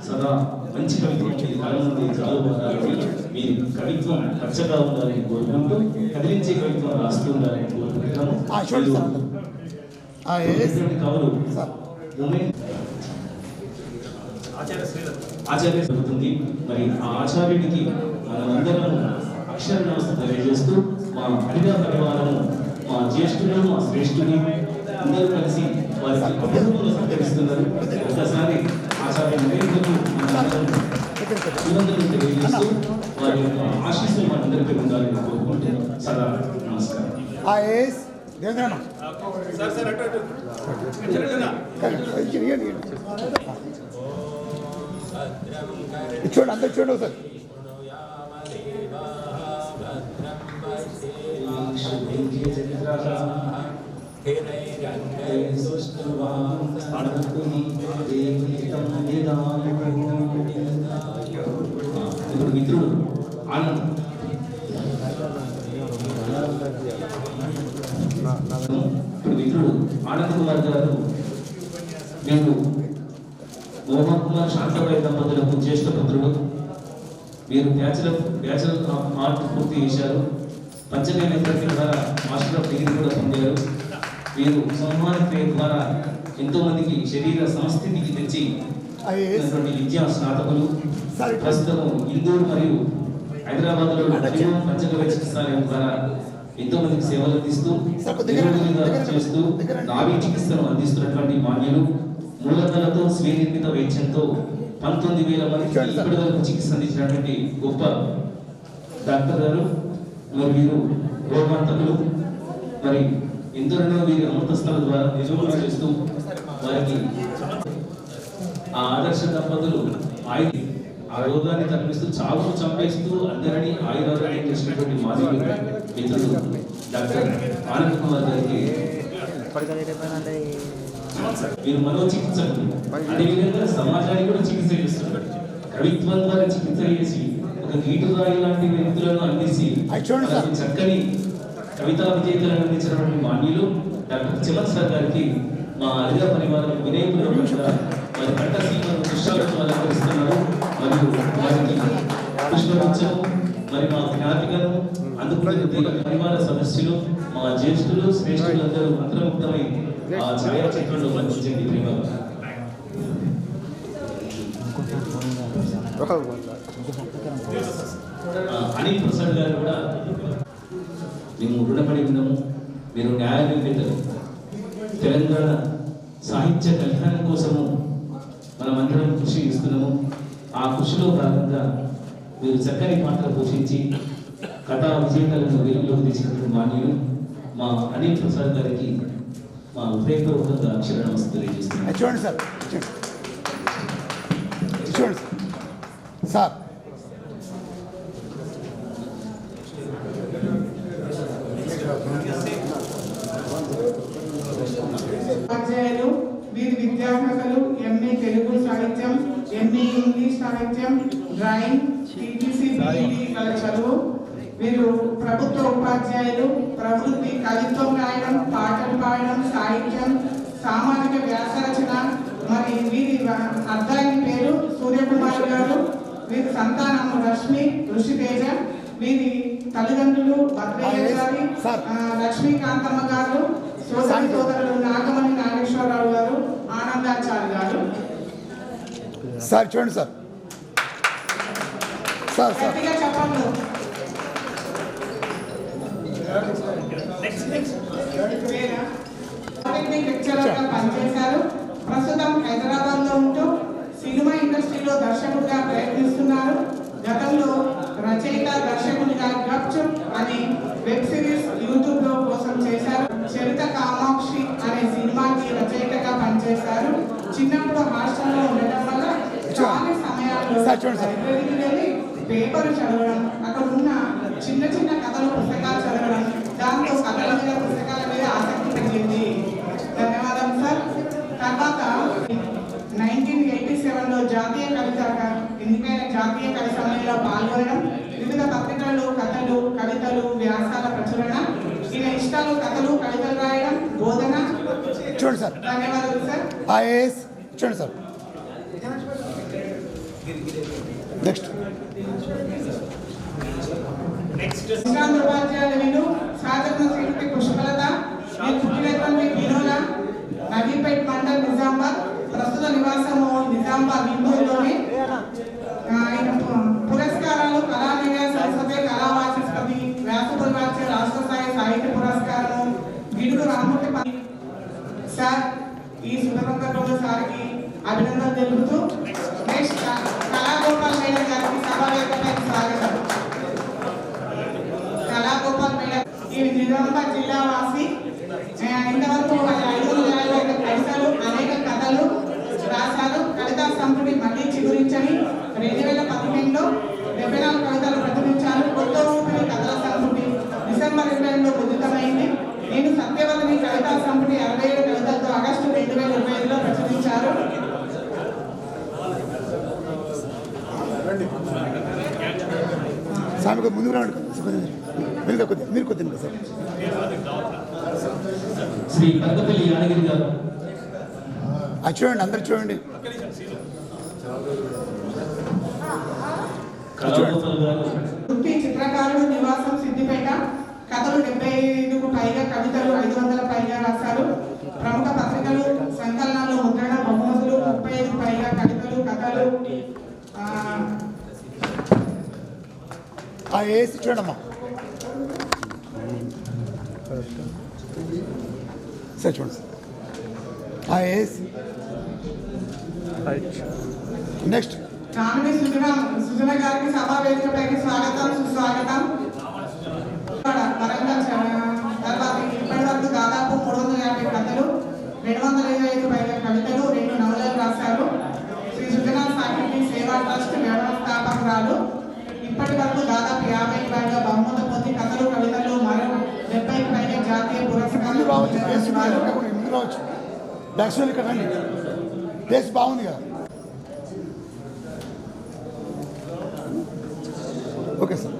సదా మంచి కవిత్వం కాలం నుండి చాలుబారాలని, మీరు కవిత్వం పచ్చగా ఉండాలని కోరుకుంటూ కదిలించే కవిత్వం రాస్తూ ఉండాలని కోరుకుంటున్నాము. కవులు ఆచార్య జరుగుతుంది. మరి ఆ ఆచార్యుడికి మనమందరం అక్షర నమస్తే తెలియజేస్తూ మా హరిగా పరివారము, మా జ్యేష్ఠులు, మా శ్రేష్ఠుని అందరూ కలిసి వారికి అభివృద్ధిలో సహకరిస్తున్నారు. ఒకసారి ఆచార్య నరేంద్రకు తెలియజేస్తూ వారి యొక్క ఆశీస్సులు మనందరిపై ఉండాలని కోరుకుంటూ సదా నమస్కారం. చూడండి, అందరు చూడండి సార్. ఇప్పుడు మిత్రుడు ఆనంద్ కుమార్ గారు, మీరు మోహన్ కుమార్ శాంతబాయి దంపతులకు జ్యేష్ఠ పుత్రుడు. మీరు బ్యాచులర్ ఆఫ్ ఆర్ట్ పూర్తి చేశారు. పంచమేళ తరగతి ద్వారా మాస్టర్ ఆఫ్ డిగ్రీ కూడా పొందారు. వీరు సంహార క్రియ ద్వారా ఎంతో మందికి శరీర సంస్థితికి తెచ్చి విద్యా స్నాతకులు. ప్రస్తుతం ఇందూరు మరియు హైదరాబాద్లో పంచగవ్య చికిత్సాలయం ద్వారా ఎంతో మందికి సేవలు అందిస్తూ చేస్తూ నావీ చికిత్సను అందిస్తున్నటువంటి మాన్యులు. మూలధనతో స్వీయ నిర్మిత వైద్యంతో 19,000 మందికి ఇప్పటి వరకు చికిత్స అందించినటువంటి గొప్ప డాక్టర్ గారు. మరి వీరు రోగాంతకులు. మరి ఎందరో వీరి అమృతస్థల ద్వారా నిజములు చేస్తూ వారికి ఆ ఆదర్శ దంపతులు ఆ రోగాన్ని తప్పిస్తూ చావును చంపేస్తూ అందరినీ ఆయుర్వేదాన్ని చేసినటువంటి మానవులు మిత్రుడు డాక్టర్ ఆనంద్ కుమార్ గారికి వీరు మనోచికిత్సకులు. అదేవిధంగా సమాజానికి కూడా చికిత్స చేస్తున్నారు. కవిత్వం ద్వారా చికిత్స చేసి ఒక గీటురాయి లాంటి వ్యక్తులను అందించి చక్కని కవితా విజేతలను అందించినటువంటి మాన్యులు డాక్టర్ చమన్ సార్ గారికి మా అలిగా పరివారం వినయపూర్వకంగా వారి కంట సీమను పుష్పాలతో అలంకరిస్తున్నారు. మరియు వారికి పుష్పగుచ్చం మరి మా జ్ఞాతికను అందుకున్న పరివార సదస్సులు, మా జ్యేష్ఠులు, శ్రేష్ఠులు అందరూ మంత్రముగ్ధమై ఆ ఛాయాచిత్రంలో బంధించండి ప్రేమ. అనిల్ ప్రసాద్ గారు కూడా మేము రుణపడి ఉన్నాము. మీరు న్యాయ జాగ్రత్తలు తెలంగాణ సాహిత్య కళ్యాణం కోసము మనమందరం కృషి చేస్తున్నాము. ఆ కృషిలో భాగంగా మీరు చక్కని పాత్ర పోషించి కథా విజేతలను వెలుగులోకి తెచ్చినటువంటి మాన్యులు మా అనిల్ ప్రసాద్ గారికి మా హృదయపూర్వకంగా అక్షర నమస్తే తెలియజేస్తున్నాను. చూడండి సార్, చూడండి సార్. ఉపాధ్యాయులు, వీరి విద్యార్హతలు ఎంఏ తెలుగు సాహిత్యం, ఎంఏ ఇంగ్లీష్ సాహిత్యం, డ్రాయింగ్, టీటీసీ బీఈడీ గల చదువు. వీరు ప్రభుత్వ ఉపాధ్యాయులు. ప్రవృత్తి కవిత్వం రాయడం, పాటలు పాడడం, సాహిత్యం, సామాజిక వ్యాస రచన. మరి వీరి అర్ధాయిని పేరు సూర్యకుమార్ గారు. వీరి సంతానం రశ్మి, ఋషితేజ. వీరి తల్లిదండ్రులు భద్రయ్య గారి, లక్ష్మీకాంతమ్మ గారు. సోదరులు నాగమణి నాగేశ్వరరావు గారు, ఆనందాచారి గారు. సార్ చూడండి సార్. సార్ గట్టిగా చెప్పండి. లెక్చరర్గా పనిచేశారు. ప్రస్తుతం హైదరాబాద్ లో ఉంటూ సినిమా ఇండస్ట్రీలో దర్శకుడిగా ప్రయత్నిస్తున్నారు. గతంలో రచయిత దర్శకుడిగా గప్చుప్ అనే వెబ్ సిరీస్ యూట్యూబ్ లో కోసం చేశారు. చరిత కామాక్షి అనే సినిమాకి రచయితగా పనిచేశారు. చిన్నప్పుడు హాస్టల్లో ఉండటం వల్ల చాలా సమయాల్లో లైబ్రరీకి వెళ్ళి పేపర్ చదవడం, అక్కడ ఉన్న చిన్న చిన్న కథలు పుస్తకాలు చదవడం, దాంతో కథల మీద పుస్తకాల మీద ఆసక్తి పెరిగింది. ధన్యవాదాలు సార్. తర్వాత 1987లో జాతీయ కవిత ఎన్నికైన జాతీయ కవి సమ్మేళనలో పాల్గొనడం, వివిధ పత్రికల్లో కథలు, కవితలు, వ్యాసాల ప్రచురణ. ఈయన ఇష్టాలు కథలు, కవితలు రాయడం, బోధన. చూడండి సార్. ధన్యవాదాలు సార్. ఐఏఎస్ చూడండి సార్. నెక్స్ట్ ఉపాధ్యాయులు సాధన శ్రీమతి పుష్పలత. మీరు పుట్టినటువంటి వినోద, నవీపేట్ మండల్, నిజామాబాద్. ప్రస్తుత నివాసము నిజామాబాద్ హిందూలోనే. ఆయన పురస్కారాలు కళానిలయ సరస్వతి కళావాచస్పతి, వ్యాసపూర్వాచ్య రాష్ట్ర స్థాయి సాహిత్య పురస్కారము, గిడుగు రామూర్తి. సార్ ఈ సుందరంగంలో సార్కి అభినందనలు తెలుపుతూ నెక్స్ట్ కళాగోపాల్ మేడం గారికి సభావేదికపై స్వాగతం. కళాగోపాల్ మేడం ఈ నిజామాబాద్ జిల్లా వాసి. ఇంతవరకు 550 కవితలు, అనేక కథలు రాశారు. కవితా సంపుటి మళ్ళీ చిగురించని 2015లో 74 కవితలు ప్రచురించారు. కొత్త ఊపిరి కథల సంపుటి డిసెంబర్ 22లో ముద్రితమైంది. నేను సత్యవతిని కవితా సంపుటి 67 కవితలతో ఆగస్టు 2025లో ప్రచురించారు. సామి ముందుకు రండి, మీరు కొద్దిగా సార్. శ్రీ పెద్దపల్లి యాదగిరి గారు. అది చూడండి, అందరు చూడండి. వృత్తి చిత్రకారుడు, నివాసం సిద్దిపేట. కథలు 75కు పైగా, కవితలు 500 పైగా రాశారు. ప్రముఖ పత్రికలు సంకలనాలు, ముద్రణ బహుమతులు 35కు పైగా కవితలు, కథలు. ఐఏఎస్ చూడమ్మా. సార్ చూడండి సార్. ఐఏఎస్ నెక్స్ట్ కామిని సుజన గారికి సభా వేదికపైకి స్వాగతం, సుస్వాగతం. వరంగల్. తర్వాత ఇప్పటి వరకు దాదాపు 350 కథలు, 225 పైగా కవితలు, 2 నవలలు రాశారు. శ్రీ సుజన సాహితీ సేవా ట్రస్ట్ వ్యవస్థాపకురాలు. ఇప్పటి వరకు దాదాపు 50కి పైగా బహుమతి పొంది కథలు, కవితలు, మరో 70కి పైగా జాతీయ పురస్కారాలు. ఇక్కడ రండి, ప్లేస్ బాగుంది కదా. Okay sir.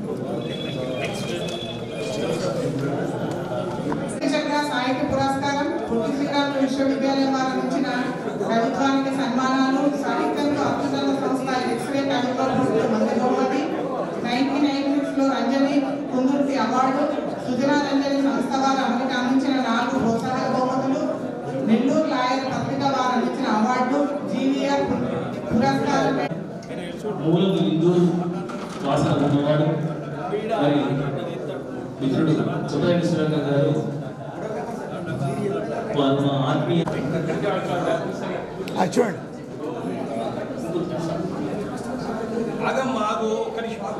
సాహిత్య పురస్కారం, పుట్టి శ్రీరాములు విశ్వవిద్యాలయం వారు అందించిన కవిత్వానికి సన్మానాలు, సాహిత్యంలో అత్యున్నత సంస్థ ఎక్స్రే కవిత్వ బహుమతి, 1996లో రంజని కుందుర్తి అవార్డు, సుజనా రంజని సంస్థ వారు అమెరికా అందించిన 4 ప్రోత్సాహక బహుమతులు, నెల్లూరు లాయర్ పత్రిక వారు అందించిన అవార్డు, జీవీఆర్ పురస్కారం. మూలకు ఇందూరు వాసన ఉన్నవాడు మరి మిత్రుడు సుబ్రహ్మణ్య గారు వారు మా ఆత్మీయ చూడండి ఆగమ్మా ఆగు ఒక్క నిమిషం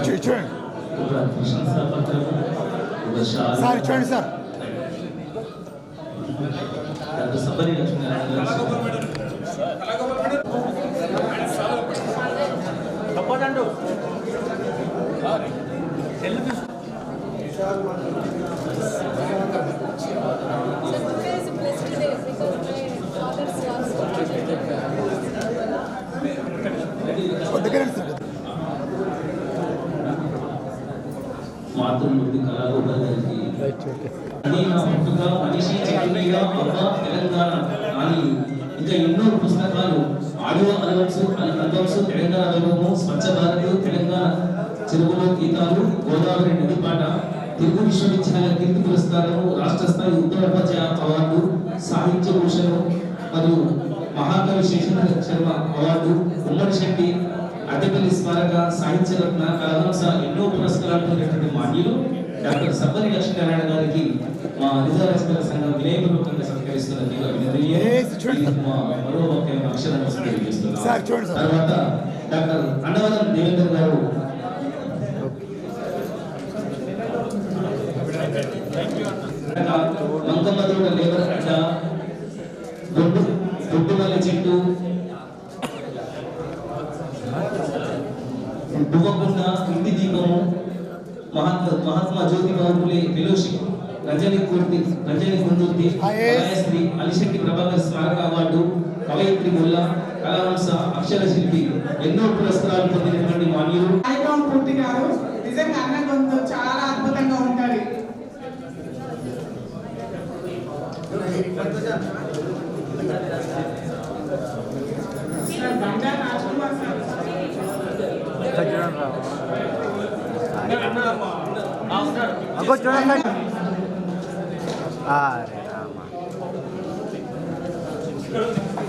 చూడండి ఒక ప్రశంసా పత్రము ఒక షాల్ సార్ చూడండి సార్ డాక్టర్ సబ్బరి లక్ష్మీనారాయణ గారు మాతృమూర్తి కళాగోపాల్ గారికి అది నా పుట్టుక మనిషి చెట్టుగా అవ్వ తెలంగాణ అని ఇంకా ఎన్నో పుస్తకాలు ఆడియో ఆల్బమ్స్ తెలంగాణ వైభవము స్వచ్ఛ భారత్ తెలంగాణ చెరువులో గీతాలు గోదావరి నది పాట తెలుగు విశ్వవిద్యాలయ కీర్తి పురస్కారము రాష్ట్ర స్థాయి ఉత్తరోపాధ్యాయ అవార్డు సాహిత్య భూషణం మరియు మహాకవి శేషేంద్ర శర్మ అవార్డు ఉమ్మడి శెట్టి అద్దెపల్లి స్మారక సాహిత్య రత్న కళాంశ ఎన్నో పురస్కారాలు పొందినటువంటి మాన్యులు డాక్టర్ సబ్బరి లక్ష్మీనారాయణ గారికి మా నిజారచకుల సంఘం వినయపూర్వకంగా సత్కరిస్తున్న మరో ముఖ్యమైన అక్షరాన్ని తెలియజేస్తున్నాం. తర్వాత డాక్టర్ అన్నవరం దేవేంద్ర గారు మంగమ్మదోడ లేబర్ అడ్డ దొడ్డుమల్లి చెట్టు దువ్వకుండ ఇంటి దీపము మహాత్మా జ్యోతిబా ఫులే ఫెలోషిప్ రజని కుందుర్తి శ్రీ అలిశెట్టి ప్రభాకర్ స్మారక అవార్డు కవయిత్రి ముల్లా కళావంశ అక్షర శిల్పి ఎన్నో పురస్కారాలు పొందినటువంటి మాన్యులు పూర్తి గారు నిజంగా అన్న గొంతు చాలా అద్భుతంగా ఉంటుంది.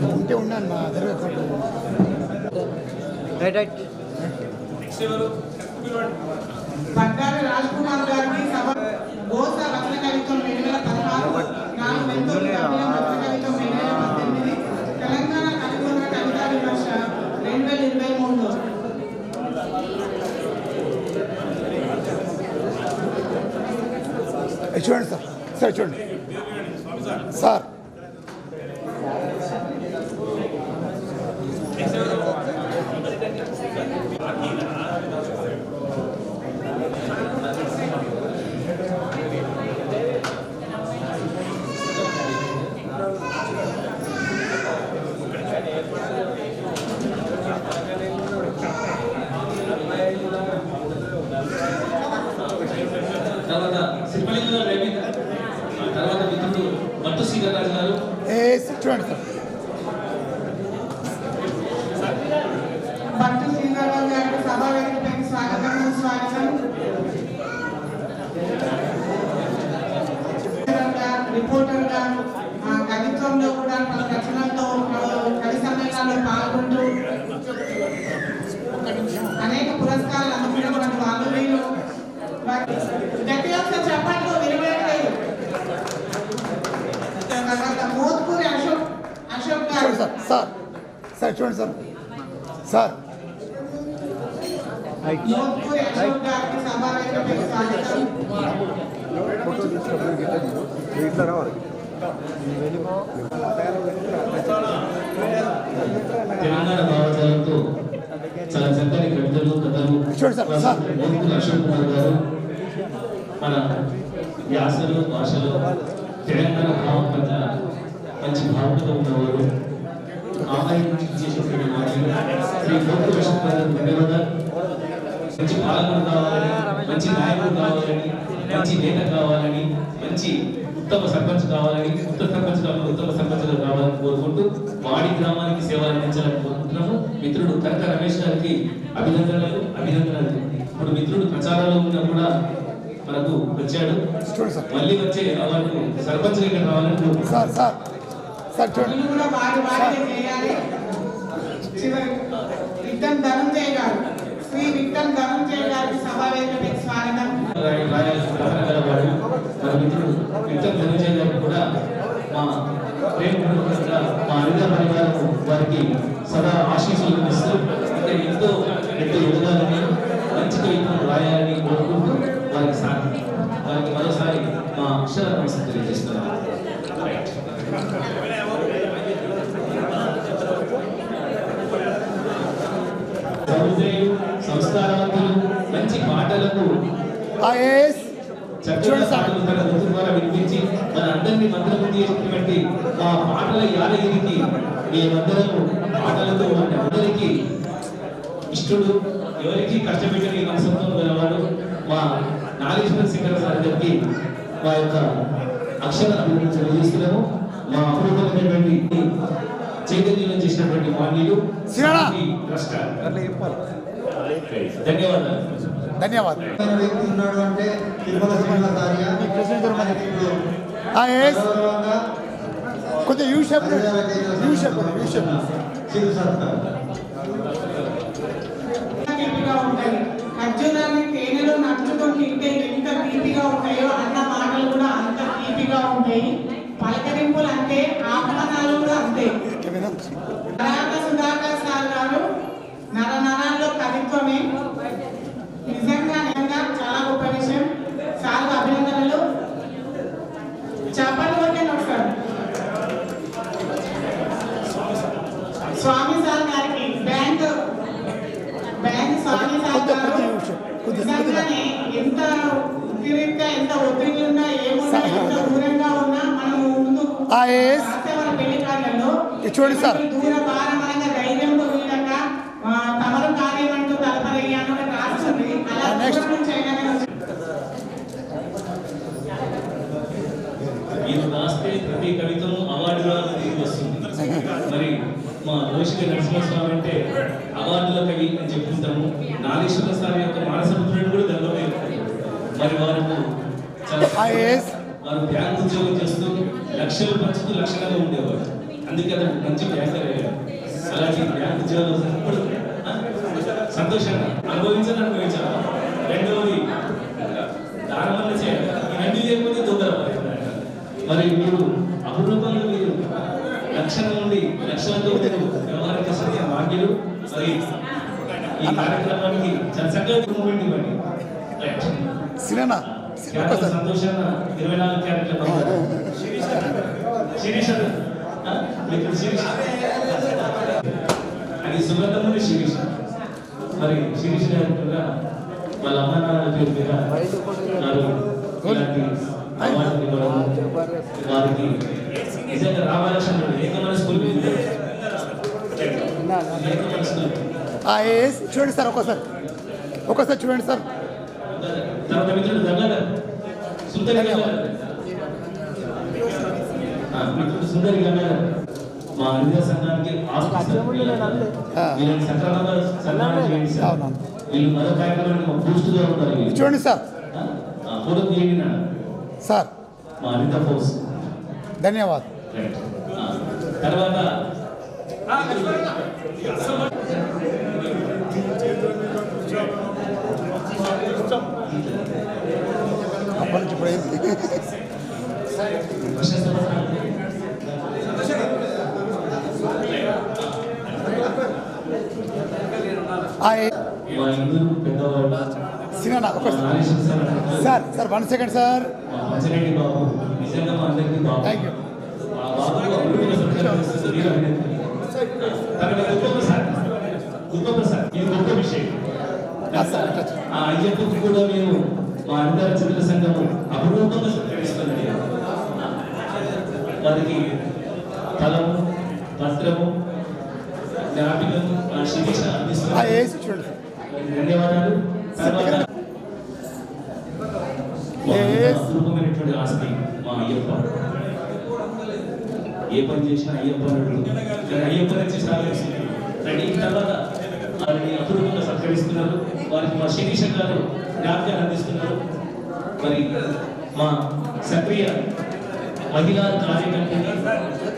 ఉంటే ఉన్నాను మా బండారు రాజ్ కుమార్ గారికి సభ గోస రత్న కవిత్వం 2016 నాలుగు మెంతూరు రత్న కవిత్వం 2018 తెలంగాణ కవిత్వ కవితా విమర్శ 2023. చూడండి సార్ సార్ చూడండి సార్ తర్వాత సిరిమలింగ రవీంద్ర తర్వాత మిత్రుడు మట్టు సీతారాజు గారు చూడండి సార్ భక్తు శ్రీధరరావు గారికి సభా వేదికపైకి స్వాగతం. రిపోర్టర్ గా కవిత్వంలో కూడా పలు రచనలతో కవి సమ్మేళనాల్లో పాల్గొంటూ అనేక పురస్కారాలు అందుకున్నటువంటి వాళ్ళు వీళ్ళు గట్టిగా ఒకసారి చెప్పట్లు వినవేయట్లేదు. మోత్కూరి అశోక్ గారు సార్ చూడండి సార్ మోత్కూరి అశోక్ గారికి సభా వేదికపైకి స్వాగతం. తెలంగాణ భావజాలంతో చాలా చక్కని కవితలు కథలు అశోక్ కుమార్ గారు మన యాసలు భాషలో తెలంగాణ భావం పట్ల మంచి భావనతో ఉన్నవారు చేసేటువంటి శ్రీ గోకుల అశోక్ గారు ధన్యవాదాలు. మంచి పాలకులు కావాలని, మంచి నాయకులు కావాలని, మంచి నేత కావాలని, మంచి ఉత్తమ సర్పంచ్ కావాలని, ఉత్తమ సర్పంచ్ కావాలని కోరుకుంటూ వాడి గ్రామానికి సేవలు అందించాలని కోరుకుంటున్నాము. మిత్రుడు కనక రమేష్ గారికి అభినందనలు. ఇప్పుడు మిత్రుడు ప్రచారంలో ఉన్నా కూడా మనకు వచ్చాడు. మళ్ళీ వచ్చే అవార్డు సర్పంచ్ గా రావాలని కోరుకుంటున్నాను. విక్టం ధనంజయ్ గారు, శ్రీ విక్టం ధనంజయ్ గారికి సభా వేదికపైకి స్వాగతం. కూడా మా ప్రేమగా మా హరిత పరివారం వారికి సదా ఆశీస్సులు ఇస్తూ అంటే ఎంతో ఎదగాలని మంచి కవిత్వం రాయాలని కోరుకుంటూ వారికి మరోసారి మా అక్షర నమస్కారం తెలియజేస్తున్నాను. సంస్కారవంతులు మంచి పాటలకు ద్వారా వినిపించి మన అందరినీ మంత్రముంది చేసినటువంటి మా పాటల యాదగిరికి మేమందరము పాటలతో అందరికీ ఇష్టడు, ఎవరికి కష్టపెట్టని మనసంతో గలవాడు మా నాగేశ్వర సింగర్ సార్ గారికి మా యొక్క అక్షర అభివృద్ధి తెలియజేస్తున్నాము. మా అభివృద్ధి చైతన్యం చేసినటువంటి మాన్యులు ధన్యవాదాలు. వ్యక్తి ఉన్నాడు అంటే తిరుమల శ్రీనివాసార్య. కొంచెం ఖర్జూరాన్ని తేనెలో నచ్చుతో తింటే ఎంత తీపిగా ఉంటాయో అన్న మాటలు కూడా అంత తీపిగా ఉంటాయి. పలకరింపులు అంటే ఆహ్వానాలు కూడా అంతే. సుధాకర్ సార్ గారు నరాల్లో కవిత్వమే నిజంగా చాలా గొప్ప విషయం. సార్ అభినందనలు. చెప్పండి కొట్టాను ఒకసారి. స్వామి సార్ గారికి బ్యాంక్ స్వామి సార్ గారు నిజంగానే ఎంత ఉద్రిక్తంగా ఎంత ఒత్తిడి ఉన్నా ఏమున్నా ఎంత దూరంగా ఉన్నా మనం ముందు పెళ్లి కార్యాలలో చూడండి సార్ దూర భారమనగా ధైర్యంతో వీడంగా తమరు కార్యం అంటూ తలపరయ్యాను రాస్తుంది. అలా మీరు రాస్తే ప్రతి కవితను అవార్డుగా తిరిగి వస్తుంది. మరి మా దోషిక నరసింహస్వామి అంటే అవార్డుల కవి అని చెప్పుకుంటాము. నాగేశ్వర స్వామి యొక్క మానసపుత్రుడు కూడా దగ్గర మరి వారు బ్యాంక్ ఉద్యోగం చేస్తూ లక్షలు పంచుతూ లక్షణంగా ఉండేవారు. అందుకే అతను మంచి బ్యాంకర్ అయ్యారు. అలాంటి బ్యాంక్ ఉద్యోగం సంతోషంగా అనుభవించాలి. రెండవది దానం వల్ల చేయాలి. ఇవన్నీ చేయకపోతే తొందరపడాలి. మరి మీరు అపురూపంగా మీరు లక్షల నుండి లక్షలతో వ్యవహారం చేసిన భాగ్యులు. మరి ఈ కార్యక్రమానికి చక్కగా మూమెంట్ ఇవ్వండి. సంతోషంగా 24 క్యారెక్టర్లు శిరీష్ అది సుగంధముని శిరీష్. మరి శిరీష్ గారు వాళ్ళ అమ్మ నాన్న పేరు మీద ఇలాంటి అవార్డులు ఇవ్వడం వారికి నిజంగా రామలక్ష్మణుడు ఏకమనస్కులు చూడండి సార్ ఒకసారి చూడండి సార్. తర్వాత మిత్రుడు గంగాధర్ సుందరి సుందరి గంగాధర్ మా హరిత సంఘానికి వీళ్ళని సక్రమంగా సన్మానం చేయండి సార్. వీళ్ళు మరో కార్యక్రమానికి బూస్ట్గా ఉంటారు. చూడండి సార్ ఫోటో తీయండి సార్. మా హరిత ఫోర్స్ ధన్యవాదాలు. తర్వాత అప్పటి నుంచి పోయింది. Sir 1 second sir. Thank you. అయ్యప్పకు కూడా మేము మా అందరి చిత్ర సంఘము అపురూపంగా సత్కరిస్తున్నది. వారికి ఫలము వస్త్రము జ్ఞాపికము శిరీష అందిస్తున్నారు. ధన్యవాదాలు. అపురూపమైనటువంటి ఆస్తి మా అయ్యప్ప. ఏ పని చేసినా అయ్యప్ప అయ్యప్ప నుంచి సాగిస్తుంది. రెడీ తర్వాత వారిని అపురూపంగా సత్కరిస్తున్నారు. వారికి మా శిరీష గారు జ్ఞాపకాలు అందిస్తున్నారు. మరి మా సక్రియ మహిళా కార్యకర్తని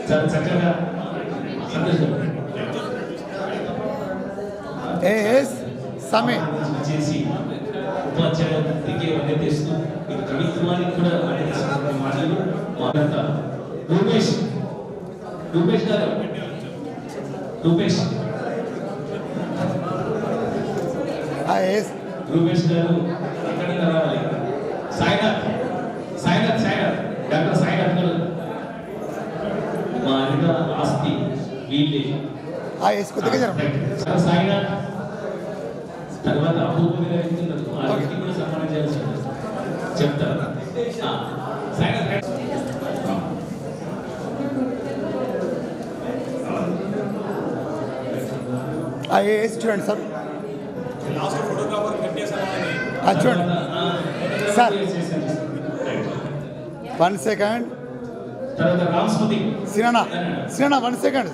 చాలా చక్కగా సంతోషం. ఏఎస్ సమీర్ చేసి ఉపాధ్యాయ వృత్తికి తెస్తూ ఇటు కవిత్వానికి కూడా మాటలు మాట్లాడతారు. రూపేష్ గారు రూపేష్ గారు అక్కడికి రావాలి. సాయినాథ్ డాక్టర్ సాయినాథ్ గారు మా అనిత ఆస్తి వీళ్ళే. సాయినాథ్ తర్వాత అపూర్వ మీద వెళ్తున్నారు. ఆ వ్యక్తి కూడా సన్మానం చేయాల్సి చెప్తారు. సాయినాథ్ చూడండి సార్, చూడండి సార్, 1 సెకండ్. సినా 1 సెకండ్.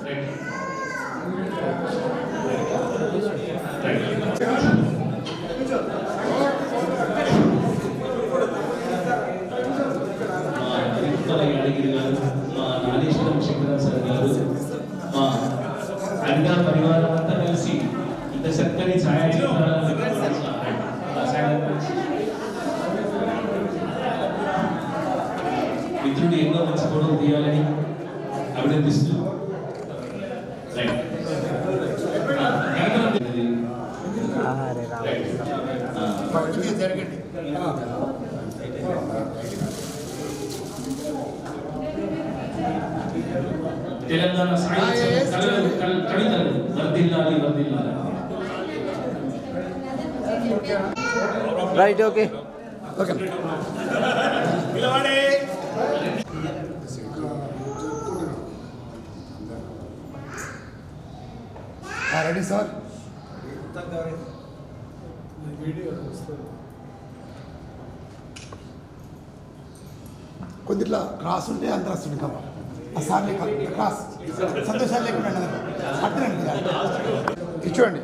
మా నాగేశ్వరం శంకర సార్ గారు, మా అనిగా పరివారం అంతా కలిసి ఇంత చక్కని ఛాయాచిత్రాలను మిత్రుడు ఎన్నో మంచి ఫోటోలు తీయాలని అభినందిస్తూ తెలంగాణ కవితలు వర్ధిల్లాలి. Right, okay okay. Ready sir. కొద్దిట్లా క్రాస్ ఉంటే అంత వస్తుంది కదా, ఆ సార్ క్రాస్ సంతోషాలు లేకుండా అట్టనండి. ఇచ్చుకోండి.